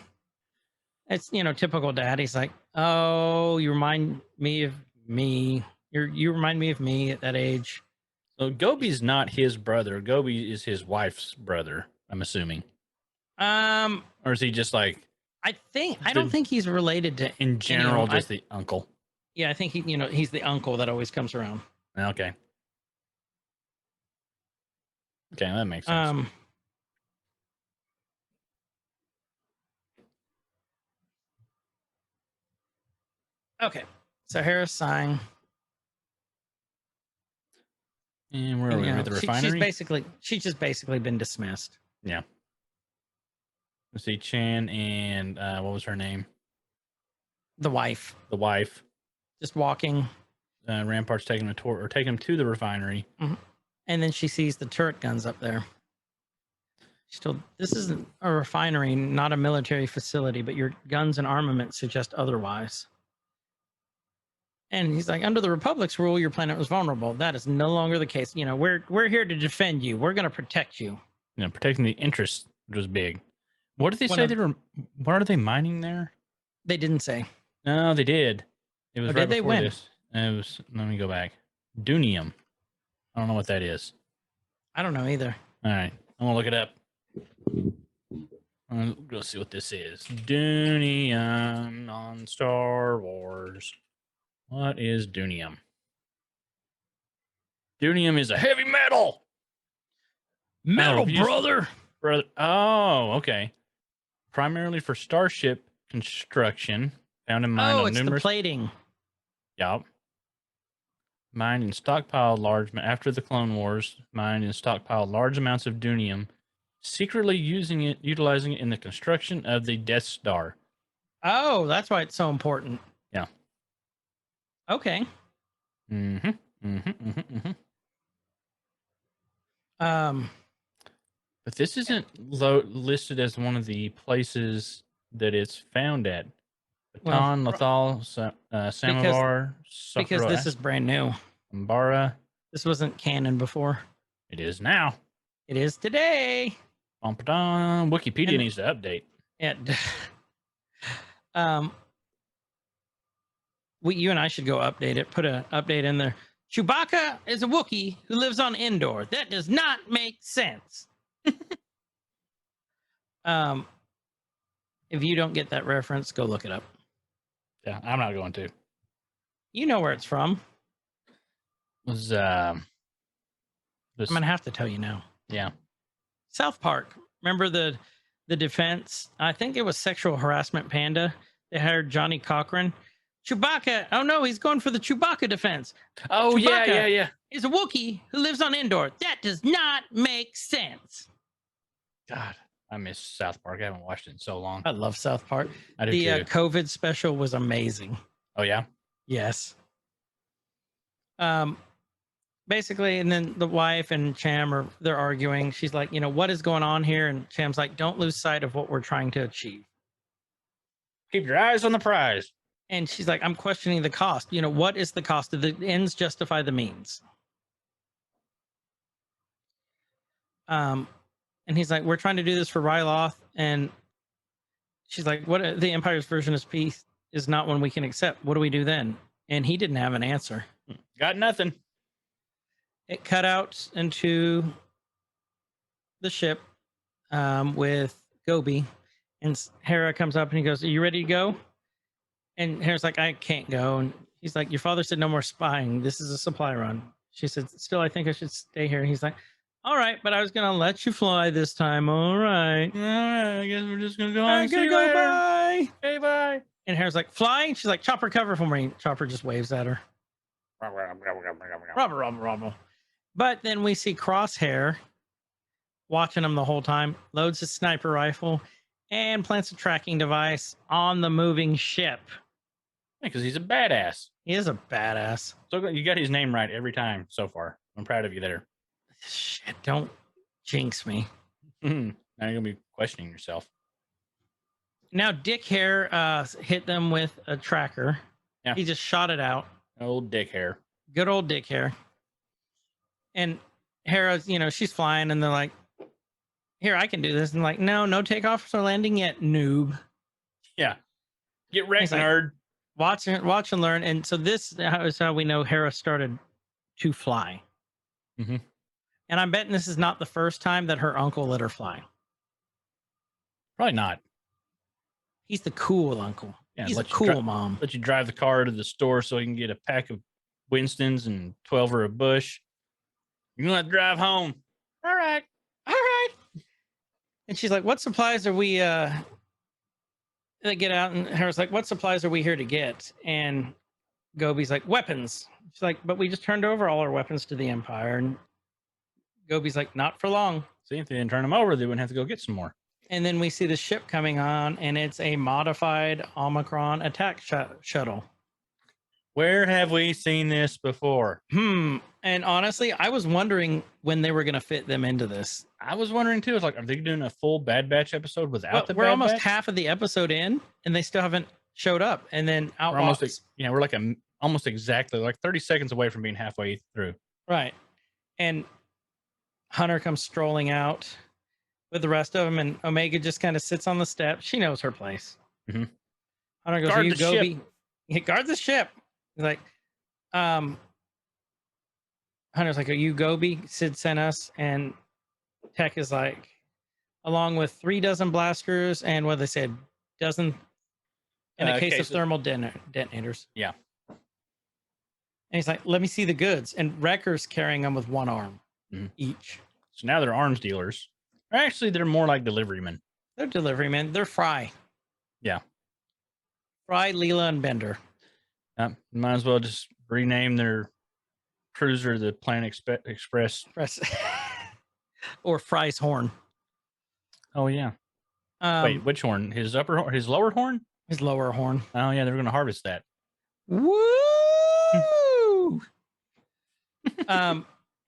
it's, typical dad. He's like, oh, you remind me of me. You remind me of me at that age. So Gobi's not his brother. Gobi is his wife's brother, I'm assuming. Or is he just like... I don't think he's related to... In general, just the uncle. Yeah, I think he's the uncle that always comes around. Okay. Okay, that makes sense. Okay, so Hera's sighing. And where are we? At the refinery? She's just basically been dismissed. Yeah. Let's see, Chan and what was her name? The wife. The wife. Just walking. Rampart's taking a tour, or taking him to the refinery. Mm-hmm. And then she sees the turret guns up there. She told, this isn't a refinery, not a military facility, but your guns and armament suggest otherwise. And he's like, under the Republic's rule, your planet was vulnerable. That is no longer the case. We're here to defend you. We're going to protect you. Protecting the interest was big. What did they say they were? What are they mining there? They didn't say. No, they did. It was right did they before win? this. It was. Let me go back. Dunium. I don't know what that is. I don't know either. All right, I'm gonna look it up. I'm gonna go see what this is. Dunium on Star Wars. What is Dunium? Dunium is a heavy metal. Metal, brother. Oh, okay. Primarily for starship construction, found in mine on it's numerous. The plating. Yep. Mined and stockpiled after the Clone Wars. Mined and stockpiled large amounts of Dunium, secretly utilizing it in the construction of the Death Star. Oh, that's why it's so important. Yeah. Okay. Mm-hmm. But this isn't listed as one of the places that it's found at. Baton, Lothal, Samovar, because this is brand new. Umbara. This wasn't canon before. It is now. It is today. Wikipedia needs to update. Yeah. You and I should go update it. Put an update in there. Chewbacca is a Wookiee who lives on Endor. That does not make sense. If you don't get that reference, go look it up. Yeah, I'm not going to. You know where it's from. Was I'm gonna have to tell you now. Yeah. South Park. Remember the defense? I think it was sexual harassment panda. They hired Johnny Cochran. Chewbacca. Oh no, he's going for the Chewbacca defense. Oh, Chewbacca yeah. Is a Wookiee who lives on Endor. That does not make sense. God, I miss South Park. I haven't watched it in so long. I love South Park. I do the too. COVID special was amazing. Oh yeah. Yes. Um, basically, and then the wife and Cham they're arguing. She's like, what is going on here? And Cham's like, don't lose sight of what we're trying to achieve. Keep your eyes on the prize. And she's like, I'm questioning the cost. What is the cost? Do the ends justify the means? And he's like, we're trying to do this for Ryloth. And she's like, what the Empire's version of peace is not one we can accept. What do we do then? And he didn't have an answer. Got nothing. It cut out into the ship with Gobi. And Hera comes up and he goes, are you ready to go? And Hera's like, I can't go. And he's like, your father said no more spying. This is a supply run. She said, still, I think I should stay here. And he's like, all right, but I was going to let you fly this time. All right. All right, I guess we're just going to go on. I'm going to go, bye. Hey, bye. And Hera's like, flying? She's like, Chopper, cover for me. Chopper just waves at her. Rubble. But then we see Crosshair watching him the whole time, loads his sniper rifle, and plants a tracking device on the moving ship. Because he's a badass. He is a badass. So you got his name right every time so far. I'm proud of you there. Shit, don't jinx me. Now you're going to be questioning yourself. Now, Dick Hair hit them with a tracker. Yeah. He just shot it out. Old Dick Hair. Good old Dick Hair. And Hera's, she's flying, and they're like, here, I can do this. And like, no takeoffs or landing yet, noob. Yeah. Get wrecked, like, nerd. Watch and learn. And so this is how we know Hera started to fly. Mm-hmm. And I'm betting this is not the first time that her uncle let her fly. Probably not. He's the cool uncle. Yeah, he's a cool mom. Let you drive the car to the store so you can get a pack of Winston's and 12 or a Bush. You're going to drive home. All right. And she's like, what supplies are we, they get out, and Hera's like, what supplies are we here to get? And Gobi's like, weapons. She's like, but we just turned over all our weapons to the Empire. And Gobi's like, not for long. See, if they didn't turn them over, they wouldn't have to go get some more. And then we see the ship coming on, and it's a modified Omicron attack shuttle. Where have we seen this before? And honestly, I was wondering when they were going to fit them into this. I was wondering too. It's like, are they doing a full Bad Batch episode without the Bad We're almost Batch? half of the episode in, and they still haven't showed up. And then out walks. We're like almost exactly like 30 seconds away from being halfway through. Right. And Hunter comes strolling out with the rest of them, and Omega just kind of sits on the step. She knows her place. Mm-hmm. Hunter goes, Guard you the Gobi. ship. Yeah, guard the ship. He's like, Hunter's like, are you Gobi? Sid sent us. And Tech is like, along with 3 dozen blasters and what they said, dozen in a case of thermal detonators. Yeah. And he's like, let me see the goods. And Wrecker's carrying them with one arm each. So now they're arms dealers. Actually, they're more like delivery men. They're delivery men. They're Fry. Yeah. Fry, Leela, and Bender. Might as well just rename their cruiser the Planet Express. Or Fry's horn. Oh, yeah. Wait, which horn? His upper horn? His lower horn? His lower horn. Oh, yeah, they're going to harvest that. Woo!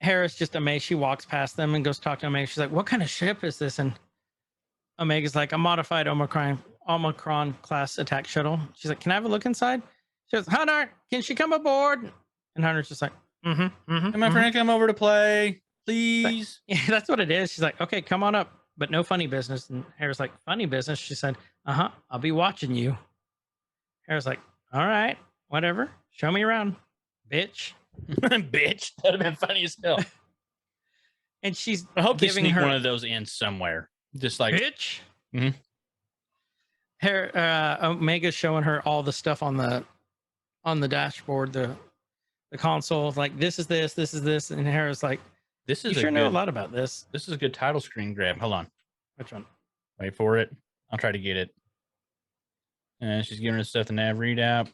Hera's just amazed. She walks past them and goes talk to Omega. She's like, what kind of ship is this? And Omega's like, a modified Omicron class attack shuttle. She's like, can I have a look inside? She goes, Hunter, can she come aboard? And Hunter's just like, Can my friend come over to play, please? Yeah, that's what it is. She's like, okay, come on up, but no funny business. And Hera's like, funny business? She said, I'll be watching you. Hera's like, all right, whatever. Show me around, bitch. Bitch. That'd have been funny as hell. And she's I hope they sneak her one of those in somewhere. Just like, bitch. Mhm. Omega's showing her all the stuff on the dashboard, the console. Like, this is this, and Hera's like, this is you sure know a lot about this. This is a good title screen grab. Hold on. Which one? Wait for it. I'll try to get it. And she's giving us stuff the nav readout.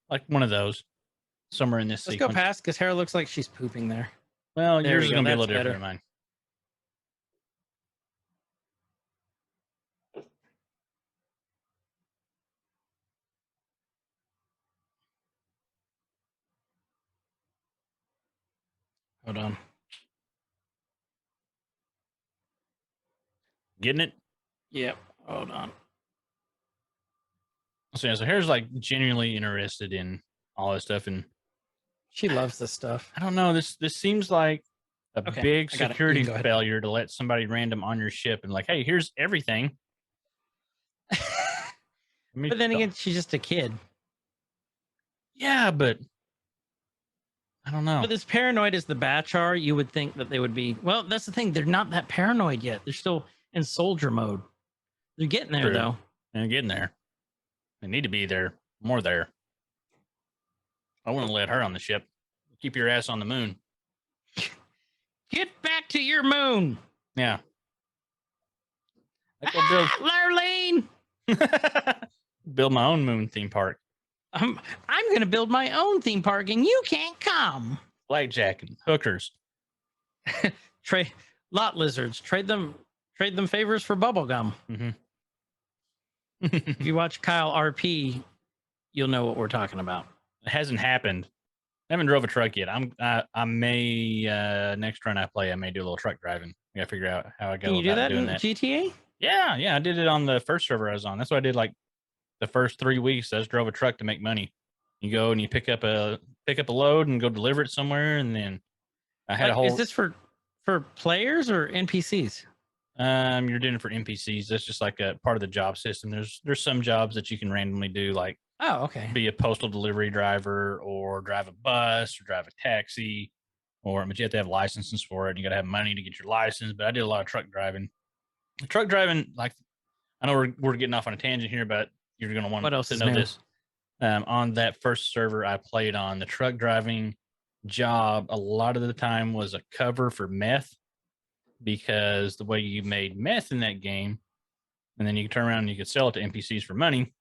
Like one of those. Somewhere in this Let's sequence. go past, because Hera looks like she's pooping there. Well, There yours we is go. going to be a That's little different better. than mine. Hold on. Getting it? Yep. Hold on. So, yeah, so Hera's like genuinely interested in all this stuff, and She loves this stuff. I don't know. This seems like a Okay, big I got it. You security can go ahead. failure to let somebody random on your ship and like, hey, here's everything. I mean, But then again, she's just a kid. yeah, but I don't know. But as paranoid as the Batch are, you would think that they would be. Well, that's the thing. They're not that paranoid yet. They're still in soldier mode. They're getting there, True. though. And getting there. They need to be there. More there. I wouldn't let her on the ship. Keep your ass on the moon. Get back to your moon. Yeah. I go Lurleen! build my own moon theme park. I'm going to build my own theme park, and you can't come. Blackjack and hookers. Trade lot lizards. Trade them favors for bubble gum. Mm-hmm. If you watch Kyle RP, you'll know what we're talking about. It hasn't happened. I haven't drove a truck yet. I may next run I play, I may do a little truck driving. I gotta figure out how I go Can you do about that doing in that. GTA? Yeah, I did it on the first server I was on. That's what I did like the first 3 weeks. I just drove a truck to make money. You go and you pick up a load and go deliver it somewhere, and then I had a whole. Is this for players or NPCs? You're doing it for NPCs. That's just like a part of the job system. There's some jobs that you can randomly do, like Oh, okay. be a postal delivery driver or drive a bus or drive a taxi, but you have to have licenses for it. You got to have money to get your license. But I did a lot of truck driving. Truck driving, like, I know we're getting off on a tangent here, but you're going to want to know this. On that first server I played on, the truck driving job a lot of the time was a cover for meth, because the way you made meth in that game, and then you could turn around and you could sell it to NPCs for money.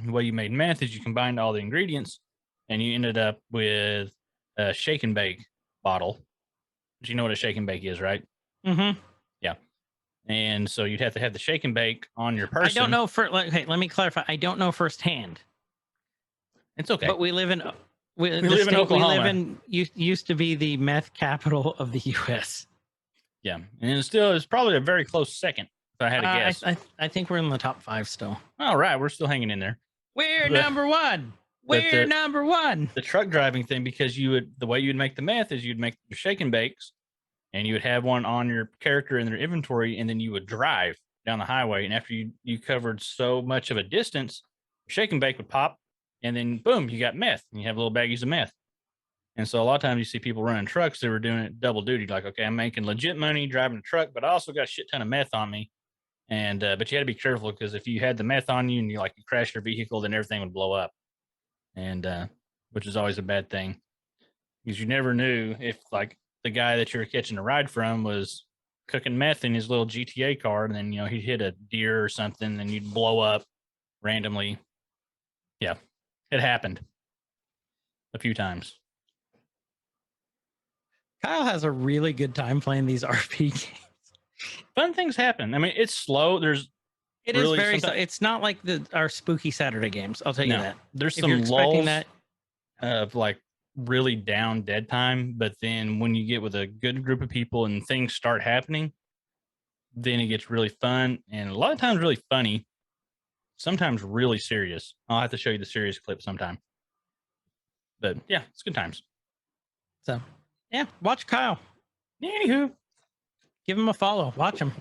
The way you made meth is you combined all the ingredients and you ended up with a shake and bake bottle. Do you know what a shake and bake is, right? Mm-hmm. Yeah. And so you'd have to have the shake and bake on your person. I don't know okay, let me clarify. I don't know firsthand. It's okay. But we live in live in Oklahoma. Used to be the meth capital of the U.S. Yeah. And it's probably a very close second, if I had to guess. I think we're in the top 5 still. All right. We're still hanging in there. We're number 1. We're number 1. The truck driving thing, because the way you'd make the meth is you'd make your shake and bakes, and you would have one on your character in their inventory, and then you would drive down the highway. And after you covered so much of a distance, your shake and bake would pop, and then boom, you got meth, and you have little baggies of meth. And so a lot of times you see people running trucks, they were doing it double duty. Like, okay, I'm making legit money driving a truck, but I also got a shit ton of meth on me. And but you had to be careful, because if you had the meth on you and you crash your vehicle, then everything would blow up. And which is always a bad thing, because you never knew if like the guy that you were catching a ride from was cooking meth in his little GTA car, and then he'd hit a deer or something, and you'd blow up randomly. Yeah, it happened a few times. Kyle has a really good time playing these RP games. Fun things happen. I mean, it's slow. It is very slow. It's not like our spooky Saturday games. I'll tell you that. There's some lulls of like really down dead time, but then when you get with a good group of people and things start happening, then it gets really fun, and a lot of times really funny, sometimes really serious. I'll have to show you the serious clip sometime. But yeah, it's good times. So yeah, watch Kyle. Anywho, give him a follow. Watch him.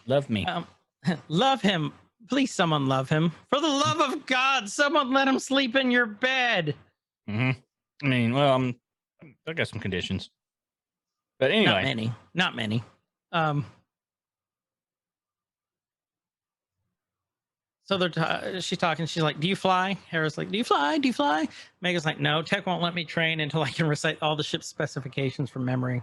Love me. Love him. Please, someone love him. For the love of God, someone let him sleep in your bed. Mm-hmm. I mean, well, I got some conditions. But anyway. Not many. So she's talking. She's like, do you fly? Hera's like, do you fly? Do you fly? Mega's like, no, tech won't let me train until I can recite all the ship's specifications from memory.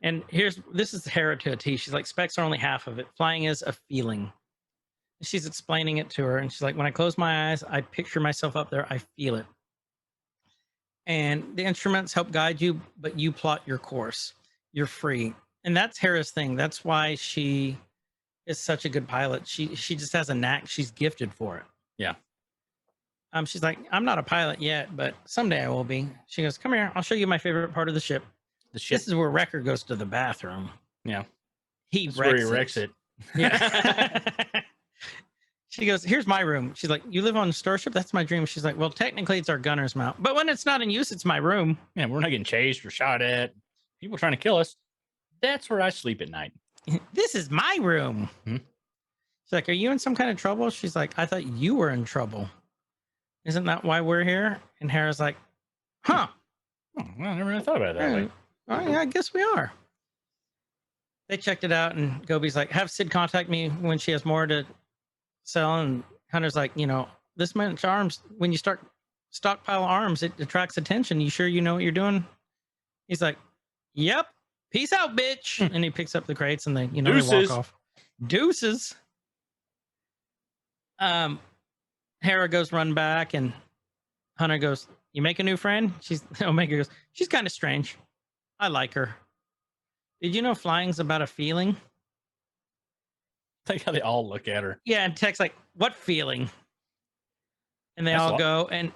And this is Hera to a T. She's like, specs are only half of it. Flying is a feeling. She's explaining it to her. And she's like, when I close my eyes, I picture myself up there. I feel it. And the instruments help guide you, but you plot your course. You're free. And that's Hera's thing. That's why she is such a good pilot. She just has a knack. She's gifted for it. Yeah. She's like, I'm not a pilot yet, but someday I will be. She goes, come here. I'll show you my favorite part of the ship. The ship. This is where Wrecker goes to the bathroom. Yeah. He That's where he wrecks wrecks it. Yeah. She goes, here's my room. She's like, you live on a starship? That's my dream. She's like, well, technically it's our gunner's mount. But when it's not in use, it's my room. Yeah, we're not getting chased or shot at. People trying to kill us. That's where I sleep at night. This is my room. Hmm? She's like, are you in some kind of trouble? She's like, I thought you were in trouble. Isn't that why we're here? And Hera's like, huh. Oh, well, I never really thought about it that way. Oh, yeah, I guess we are. They checked it out, and Gobi's like, have Sid contact me when she has more to sell. And Hunter's like, this much arms, when you start stockpile arms, it attracts attention. You sure you know what you're doing? He's like, yep. Peace out, bitch. And he picks up the crates, and they, they walk off. Deuces. Hera goes run back, and Hunter goes, you make a new friend? Omega goes, she's kind of strange. I like her. Did you know flying's about a feeling? I like how they all look at her. Yeah, and Tech's like, what feeling? And they all go, and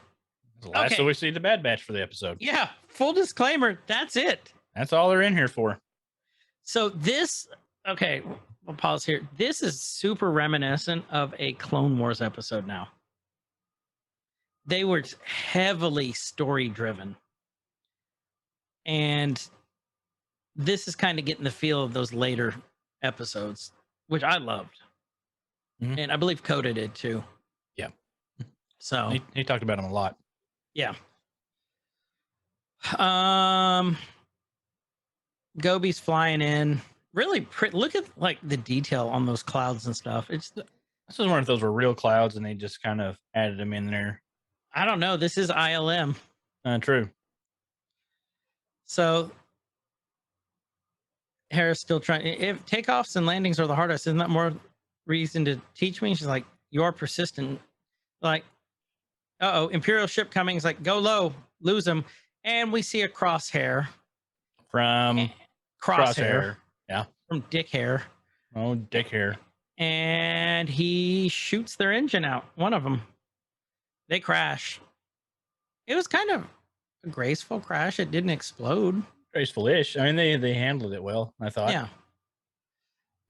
so we see the Bad Batch for the episode. Yeah, full disclaimer, that's it. That's all they're in here for. So this, okay, we'll pause here. This is super reminiscent of a Clone Wars episode now. They were heavily story driven. And this is kind of getting the feel of those later episodes, which I loved. Mm-hmm. And I believe Coda did too. Yeah. So he talked about them a lot. Yeah. Gobi's flying in. Really look at like the detail on those clouds and stuff. This was one of those were real clouds and they just kind of added them in there. I don't know. This is ILM. True. So Hera's still trying. If takeoffs and landings are the hardest, isn't that more reason to teach me? She's like, you are persistent. Like, Imperial ship coming. He's like, go low, lose him. And we see a crosshair. From Crosshair. Yeah. From Dick Hair. Oh, Dick Hair. And he shoots their engine out. One of them. They crash. It was kind of a graceful crash. It didn't explode. Graceful-ish. I mean, they handled it well, I thought.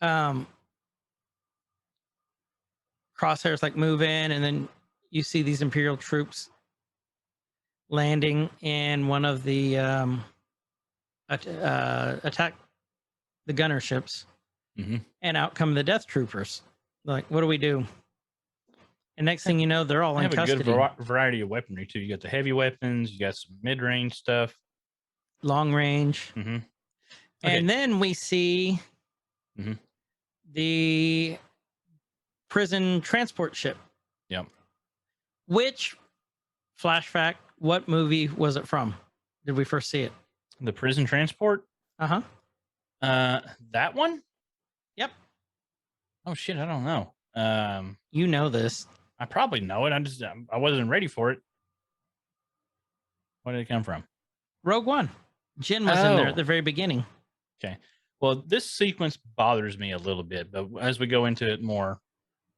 Yeah. Crosshairs like move in, and then you see these Imperial troops landing in one of the attack the gunner ships. Mm-hmm. And out come the Death Troopers. Like, what do we do? And next thing you know, they're all in custody. Have a good variety of weaponry too. You got the heavy weapons, you got some mid-range stuff, long range, mm-hmm. And then we see the prison transport ship. Yep. Which, flash fact, what movie was it from? Did we first see it? The prison transport? Uh-huh. That one? Yep. Oh shit, I don't know. You know this. I probably know it. I wasn't ready for it. Where did it come from? Rogue One. Jin was in there at the very beginning. Okay. Well, this sequence bothers me a little bit, but as we go into it more,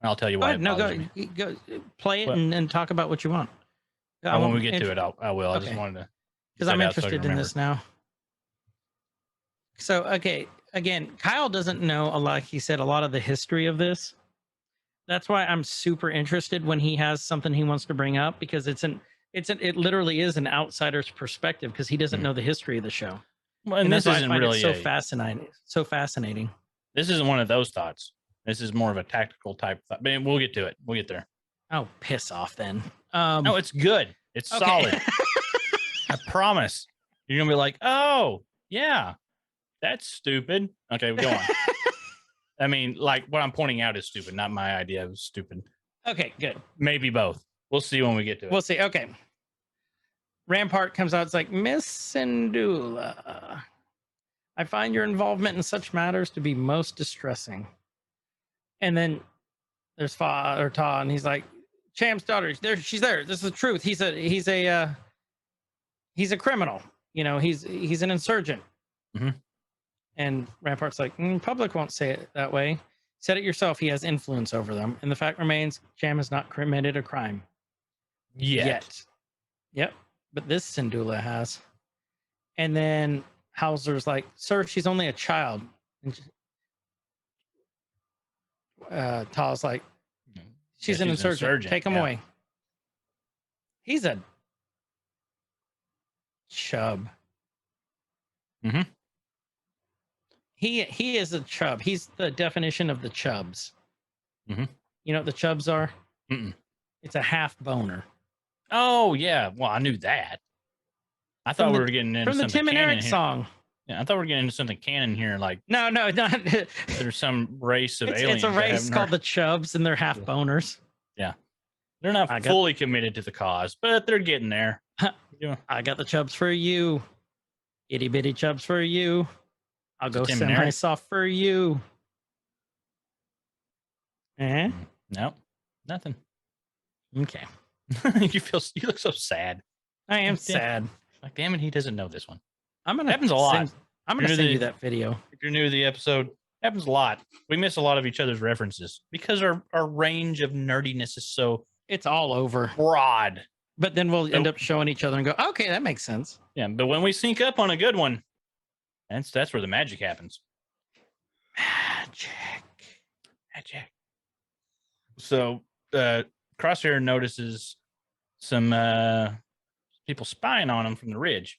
I'll tell you why. Go play it and talk about what you want. When we get to it, I will. I just wanted to, because I'm interested in this now. So, okay, again, Kyle doesn't know a lot. He said a lot of the history of this. That's why I'm super interested when he has something he wants to bring up, because it literally is an outsider's perspective, because he doesn't know the history of the show. Well, and this isn't really so fascinating. This isn't one of those thoughts. This is more of a tactical type thought. But we'll get to it. We'll get there. Oh, piss off then. No, it's good. It's solid. I promise. You're gonna be like, oh yeah, that's stupid. Okay, go on. I mean, like, what I'm pointing out is stupid, not my idea. It was stupid. Okay, good. Maybe both. We'll see when we get to it. We'll see. Okay. Rampart comes out. It's like, Miss Syndulla, I find your involvement in such matters to be most distressing. And then there's Father Ta, and he's like, Cham's daughter. She's there. This is the truth. He's a criminal. He's an insurgent. Mm-hmm. And Rampart's like, public won't say it that way. Said it yourself. He has influence over them. And the fact remains, Cham has not committed a crime. Yet. Yep. But this Syndulla has. And then Hauser's like, sir, she's only a child. And Tal's like, she's an insurgent. Take him away. He's a chub. Mm-hmm. He is a chub. He's the definition of the chubs. Mm-hmm. You know what the chubs are? Mm-mm. It's a half boner. Oh, yeah. Well, I knew that. I thought we were getting into from the Tim and Eric song. Yeah, I thought we were getting into something canon here. Like, no, not. There's some race of aliens. It's a race called the Chubs, and they're half boners. Yeah, they're not fully committed to the cause, but they're getting there. I got the Chubs for you, itty bitty Chubs for you. I'll go semi soft for you. Eh? Nope, nothing. Okay. You look so sad. I am sad. Like, damn it, he doesn't know this one. Happens a lot. I'm gonna send you that video. If you're new to the episode, happens a lot. We miss a lot of each other's references because our range of nerdiness is so it's all over broad. But then we'll end up showing each other and go, okay, that makes sense. Yeah, but when we sync up on a good one, that's where the magic happens. Magic. So Crosshair notices some people spying on him from the ridge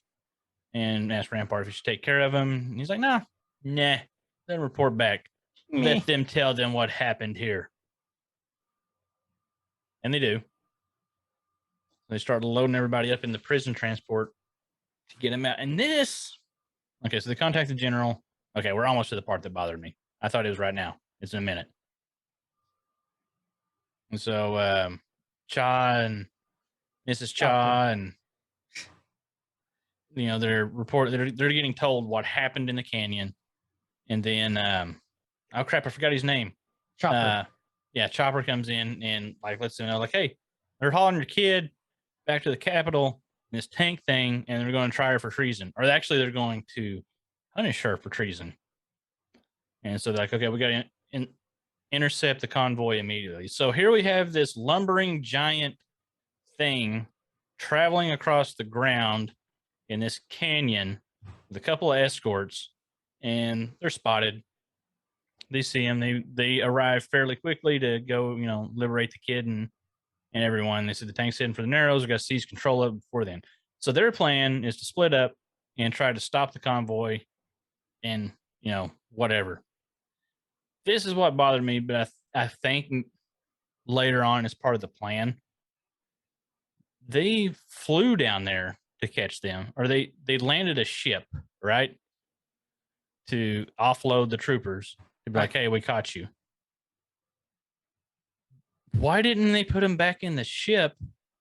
and asks Rampart if he should take care of him. And he's like, nah, then report back. Let them tell them what happened here. And they do. They start loading everybody up in the prison transport to get him out. And okay, so they contact the general. Okay, we're almost to the part that bothered me. I thought it was right now. It's in a minute. And so Cha and Mrs. Cha and they're getting told what happened in the canyon. And then oh crap, I forgot his name. Chopper. Chopper comes in and like lets them know, like, hey, they're hauling your kid back to the Capitol in this tank thing, and they're going to try her for treason. Or actually they're going to punish her for treason. And so they're like, okay, we got to intercept the convoy immediately. So here we have this lumbering giant thing traveling across the ground in this canyon with a couple of escorts, and they're spotted. They see him. They arrive fairly quickly to go, liberate the kid and everyone. They said the tank's heading for the Narrows. We got to seize control of it before then. So their plan is to split up and try to stop the convoy and, whatever. This is what bothered me, but I think later on as part of the plan, they flew down there to catch them, or they landed a ship, right? To offload the troopers. To be like, hey, we caught you. Why didn't they put them back in the ship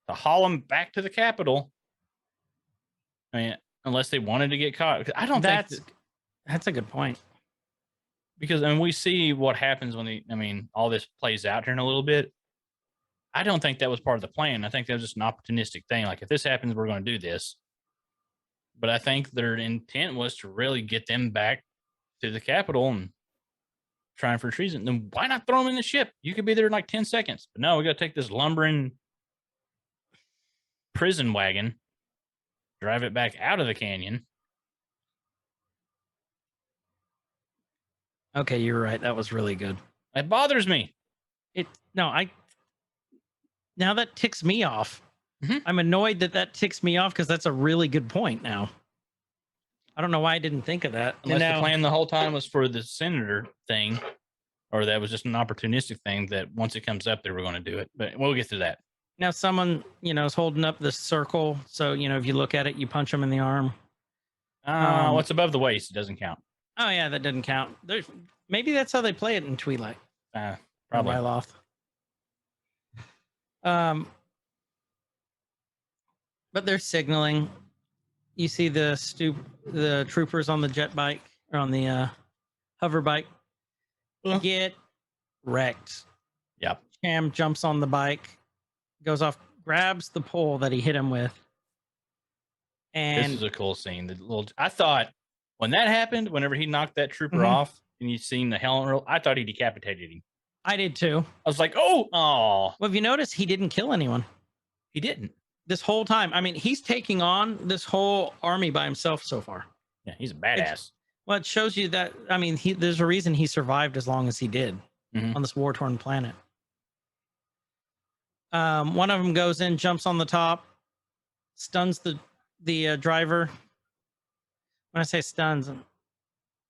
to haul them back to the Capitol? I mean, unless they wanted to get caught. I don't think that's a good point. Because we see what happens when all this plays out here in a little bit. I don't think that was part of the plan. I think that was just an opportunistic thing. Like, if this happens, we're going to do this. But I think their intent was to really get them back to the Capitol and trying for treason. Then why not throw them in the ship? You could be there in like 10 seconds. But no, we got to take this lumbering prison wagon, drive it back out of the canyon. Okay, you're right. That was really good. It bothers me. Now that ticks me off. Mm-hmm. I'm annoyed that ticks me off because that's a really good point now. I don't know why I didn't think of that. Unless the plan the whole time was for the senator thing, or that was just an opportunistic thing that once it comes up, they were going to do it. But we'll get to that. Now someone, is holding up this circle. So, if you look at it, you punch them in the arm. What's above the waist, it doesn't count. Oh, yeah, that doesn't count. Maybe that's how they play it in Twi'lek. Probably. Ryloth. But they're signaling. You see the troopers on the jet bike or on the hover bike get wrecked. Yep. Cham jumps on the bike, goes off, grabs the pole that he hit him with. And this is a cool scene. I thought when that happened, whenever he knocked that trooper off and you seen the helmet roll, I thought he decapitated him. I did too. I was like, oh. Well, if you notice, he didn't kill anyone. He didn't. this whole time. I mean, he's taking on this whole army by himself so far. Yeah, he's a badass. Well, it shows you that, I mean, there's a reason he survived as long as he did on this war-torn planet. One of them goes in, jumps on the top, stuns the driver. When I say stuns,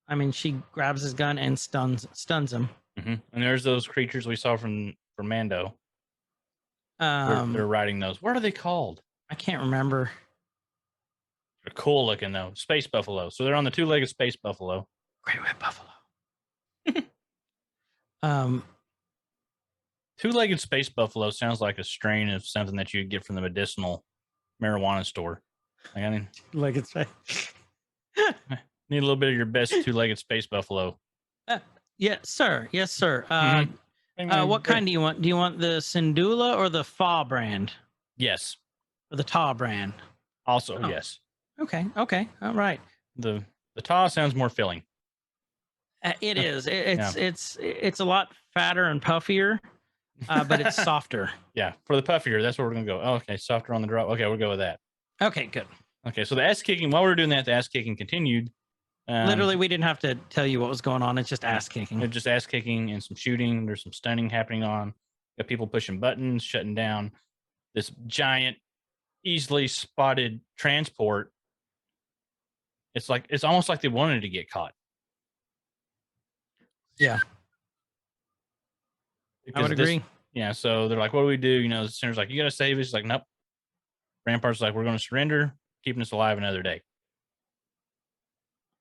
I mean she grabs his gun and stuns him. And there's those creatures we saw from Mando. They're riding those. What are they called? I can't remember. They're cool looking though. Space buffalo. So they're on the two-legged space buffalo. Great white buffalo. Two-legged space buffalo sounds like a strain of something that you get from the medicinal marijuana store. Like, I mean, like it's need a little bit of your best two-legged space buffalo. yes, sir. Yes, sir. What kind do you want? Do you want the Syndulla or the Fa brand? Yes. Or the Ta brand? Also, yes. Okay. All right. The Ta sounds more filling. It is. It's a lot fatter and puffier, but it's softer. Yeah, for the puffier, that's where we're gonna go. Oh, okay, softer on the drop. Okay, we'll go with that. Okay, good. Okay, so the ass kicking. While we were doing that, the ass kicking continued. Literally, we didn't have to tell you what was going on. It's just ass kicking. It's just ass kicking and some shooting. There's some stunning happening on. Got people pushing buttons, shutting down this giant, easily spotted transport. It's almost like they wanted to get caught. Yeah, I would agree. Yeah, so they're like, "What do we do?" You know, the senator's like, "You got to save us." He's like, "Nope." Rampart's like, "We're going to surrender, keeping us alive another day."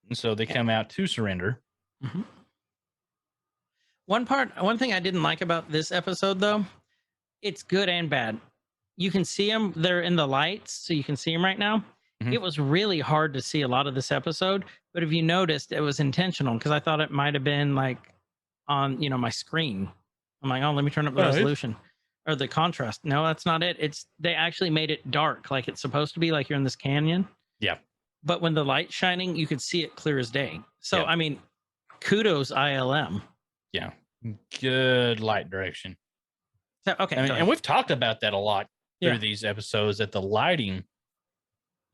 And so they come out to surrender. One thing I didn't like about this episode, though, it's good and bad. You can see them; they're in the lights, so you can see them right now. It was really hard to see a lot of this episode, but if you noticed, it was intentional because I thought it might have been like on my screen. I'm like, oh, let me turn up the resolution or the contrast. No, that's not it. They actually made it dark, like it's supposed to be, like you're in this canyon. Yeah. But when the light's shining, you could see it clear as day. So I mean, kudos ILM. Yeah, good light direction. So, okay, and we've talked about that a lot through these episodes. That the lighting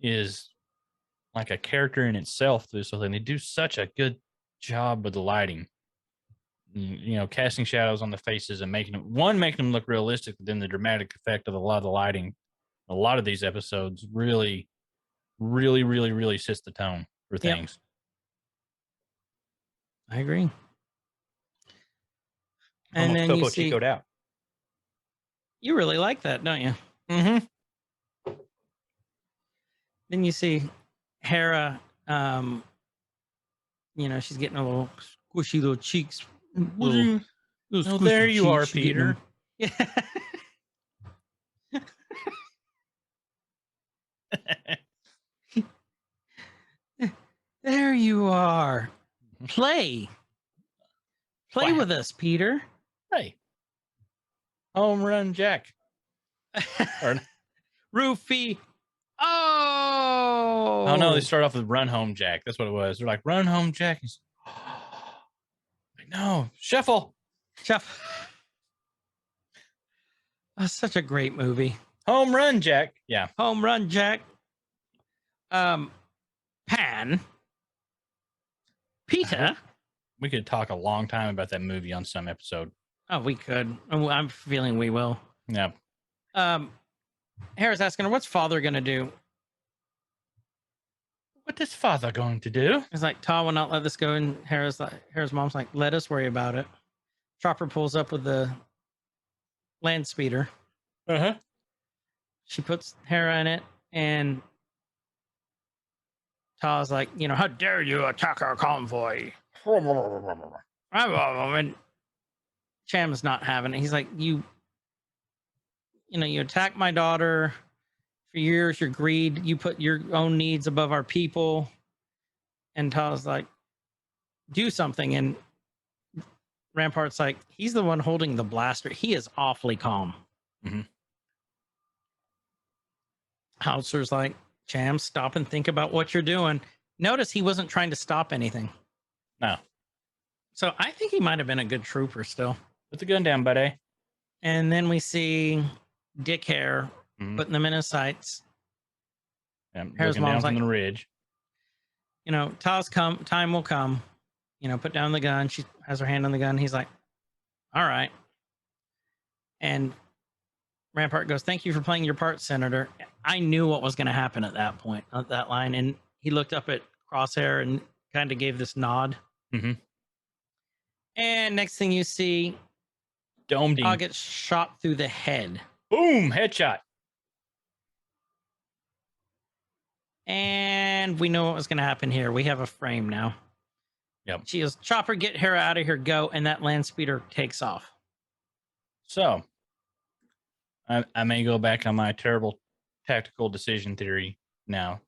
is like a character in itself through something. They do such a good job with the lighting, casting shadows on the faces and making them look realistic, but then the dramatic effect of a lot of the lighting, a lot of these episodes really sets the tone for things. I agree. And almost then Topo you see, Chico'd out. You really like that, don't you? Then you see Hera, she's getting a little squishy little cheeks. There you are, Peter. Yeah. There you are. Play with us, Peter. Hey. Home run, Jack. Roofie. Oh no, they start off with run home, Jack. That's what it was. They're like, run home, Jack. He's like, no, shuffle. That's such a great movie. Home run, Jack. Yeah. Home run, Jack. Pan. Peter. We could talk a long time about that movie on some episode. Oh, we could. I'm feeling we will. Yeah. Hera's asking her, what's father going to do? What is father going to do? He's like, Ta will not let this go. And Hera's mom's like, let us worry about it. Chopper pulls up with the land speeder. She puts Hera in it, and Ta's like, how dare you attack our convoy? And Cham's not having it. He's like, you attack my daughter for years, your greed, you put your own needs above our people. And Ta's like, do something. And Rampart's like, he's the one holding the blaster. He is awfully calm. Hauser's like, Cham, stop and think about what you're doing. Notice he wasn't trying to stop anything. No. So I think he might have been a good trooper still. Put the gun down, buddy. And then we see Dick Hare Mhm. putting them in his sights. Yeah, Hera's looking down mom's from like, the ridge. time will come. Put down the gun. She has her hand on the gun. He's like, all right. And Rampart goes, thank you for playing your part, Senator. I knew what was going to happen at that point, at that line. And he looked up at Crosshair and kind of gave this nod. Mhm. And next thing you see, Domed him. gets shot through the head. Boom! Headshot. And we know what was going to happen here. We have a frame now. Yep. She goes, Chopper, get Hera out of here, go. And that land speeder takes off. So, I may go back on my terrible tactical decision theory now.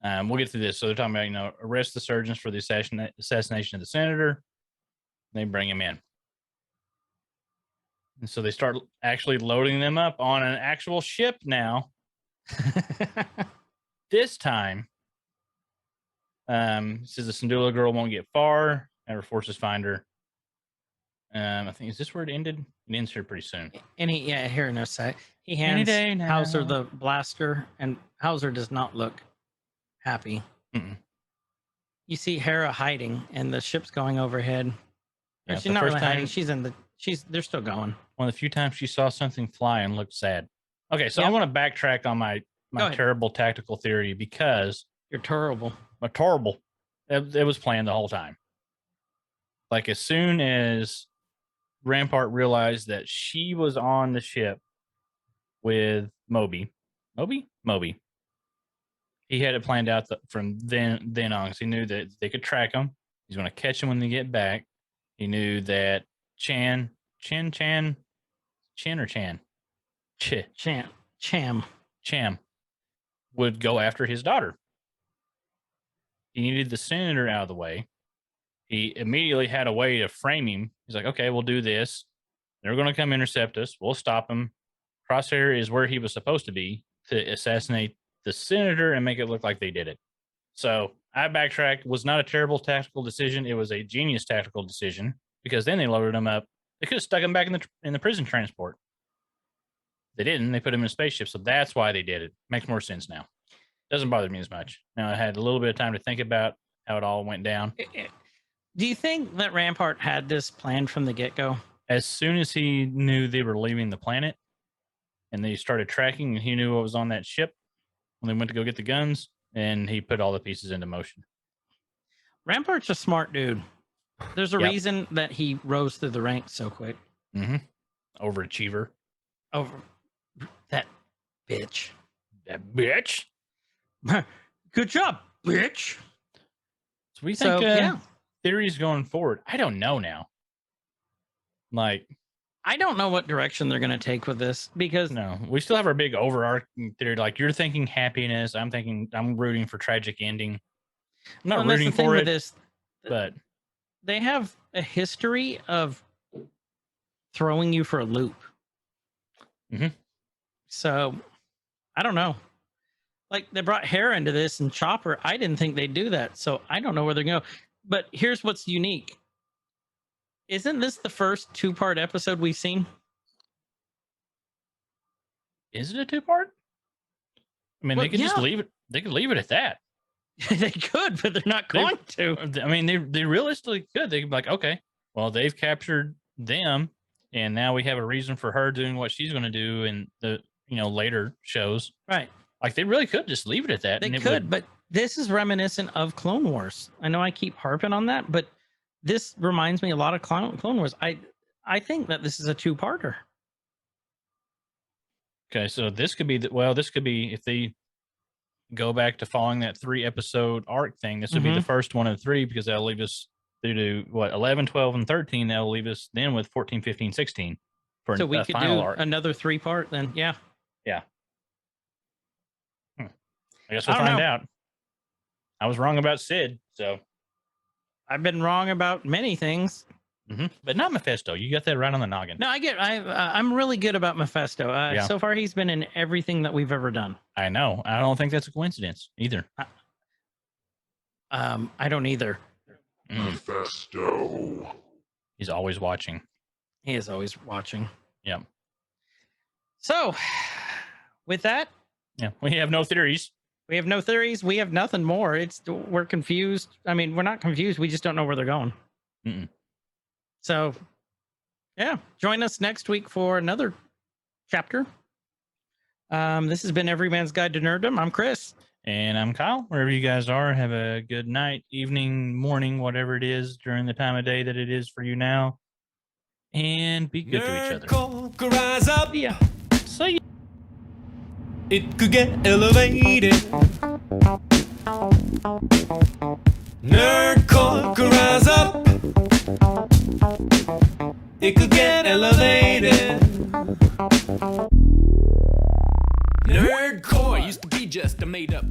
We'll get through this. So they're talking about, arrest the surgeons for the assassination of the senator. They bring him in. And so they start actually loading them up on an actual ship now. This time, says the Syndulla girl won't get far, and her forces find her. I think, is this where it ended? It ends here pretty soon. Here in a sec. He Any hands day now. Hauser the blaster, and Hauser does not look happy. Mm-mm. You see Hera hiding, and the ship's going overhead. Yeah, She's the not first really hiding. time- They're still going. One of the few times she saw something fly and looked sad. Okay, so I Yep. want to backtrack on my Go ahead. terrible tactical theory because You're terrible. it was planned the whole time. Like, as soon as Rampart realized that she was on the ship with Moby, he had it planned out from then on, because he knew that they could track him. He's going to catch him when they get back. He knew that Cham would go after his daughter. He needed the senator out of the way. He immediately had a way to frame him. He's like, okay, we'll do this. They're going to come intercept us. We'll stop him. Crosshair is where he was supposed to be to assassinate the senator and make it look like they did it. So I backtracked. Was not a terrible tactical decision. It was a genius tactical decision, because then they loaded him up. They could have stuck him back in the prison transport. They didn't. They put him in a spaceship. So that's why they did it. Makes more sense now. Doesn't bother me as much. Now I had a little bit of time to think about how it all went down. Do you think that Rampart had this planned from the get-go? As soon as he knew they were leaving the planet and they started tracking, and he knew what was on that ship when they went to go get the guns, and he put all the pieces into motion. Rampart's a smart dude. There's a Yep. reason that he rose through the ranks so quick. Mm-hmm. Overachiever. Over that bitch. That bitch. Good job, bitch. So we think yeah. theories going forward. I don't know now. Like, I don't know what direction they're going to take with this, because no, we still have our big overarching theory. Like, you're thinking happiness. I'm rooting for tragic ending. I'm not well, that's rooting the thing for with it, this. but They have a history of throwing you for a loop. Mhm. So I don't know. Like, they brought Hera into this and Chopper. I didn't think they'd do that. So I don't know where they're going to go. But here's what's unique. Isn't this the first 2-part episode we've seen? is it a 2-part? I mean, Well, they could just yeah. leave it. They could leave it at that. They could, but they're not going to. I mean, they realistically could. They could be like, okay, well, they've captured them, and now we have a reason for her doing what she's going to do in the later shows. Right. Like, they really could just leave it at that. They and it could, would- but this is reminiscent of Clone Wars. I know I keep harping on that, but this reminds me a lot of Clone Wars. I think that this is a 2-parter. Okay, so this could be this could be, if they go back to following that 3-episode arc thing, this would be the first one of 3, because that'll leave us through to 11, 12, and 13. That'll leave us then with 14, 15, 16 for So we a could final do arc. another 3-part then. Yeah. I guess we'll I don't find know. out. I was wrong about Sid, so I've been wrong about many things. but not Mephisto. You got that right on the noggin. No, I'm really good about Mephisto. Yeah. So far, he's been in everything that we've ever done. I know. I don't think that's a coincidence either. I don't either. Mephisto. He's always watching. He is always watching. Yep. So with that, Yeah, we have no theories. we have no theories. We have nothing more. We're confused. I mean, we're not confused. We just don't know where they're going. Mm-mm. So, yeah, join us next week for another chapter. This has been Every Man's Guide to Nerddom. I'm Chris. And I'm Kyle. Wherever you guys are, have a good night, evening, morning, whatever it is during the time of day that it is for you now. And be good to each other. Nerdcore could rise up. Yeah. See ya. It could get elevated. Nerdcore could rise up. It could get elevated. Nerdcore used to be just a made up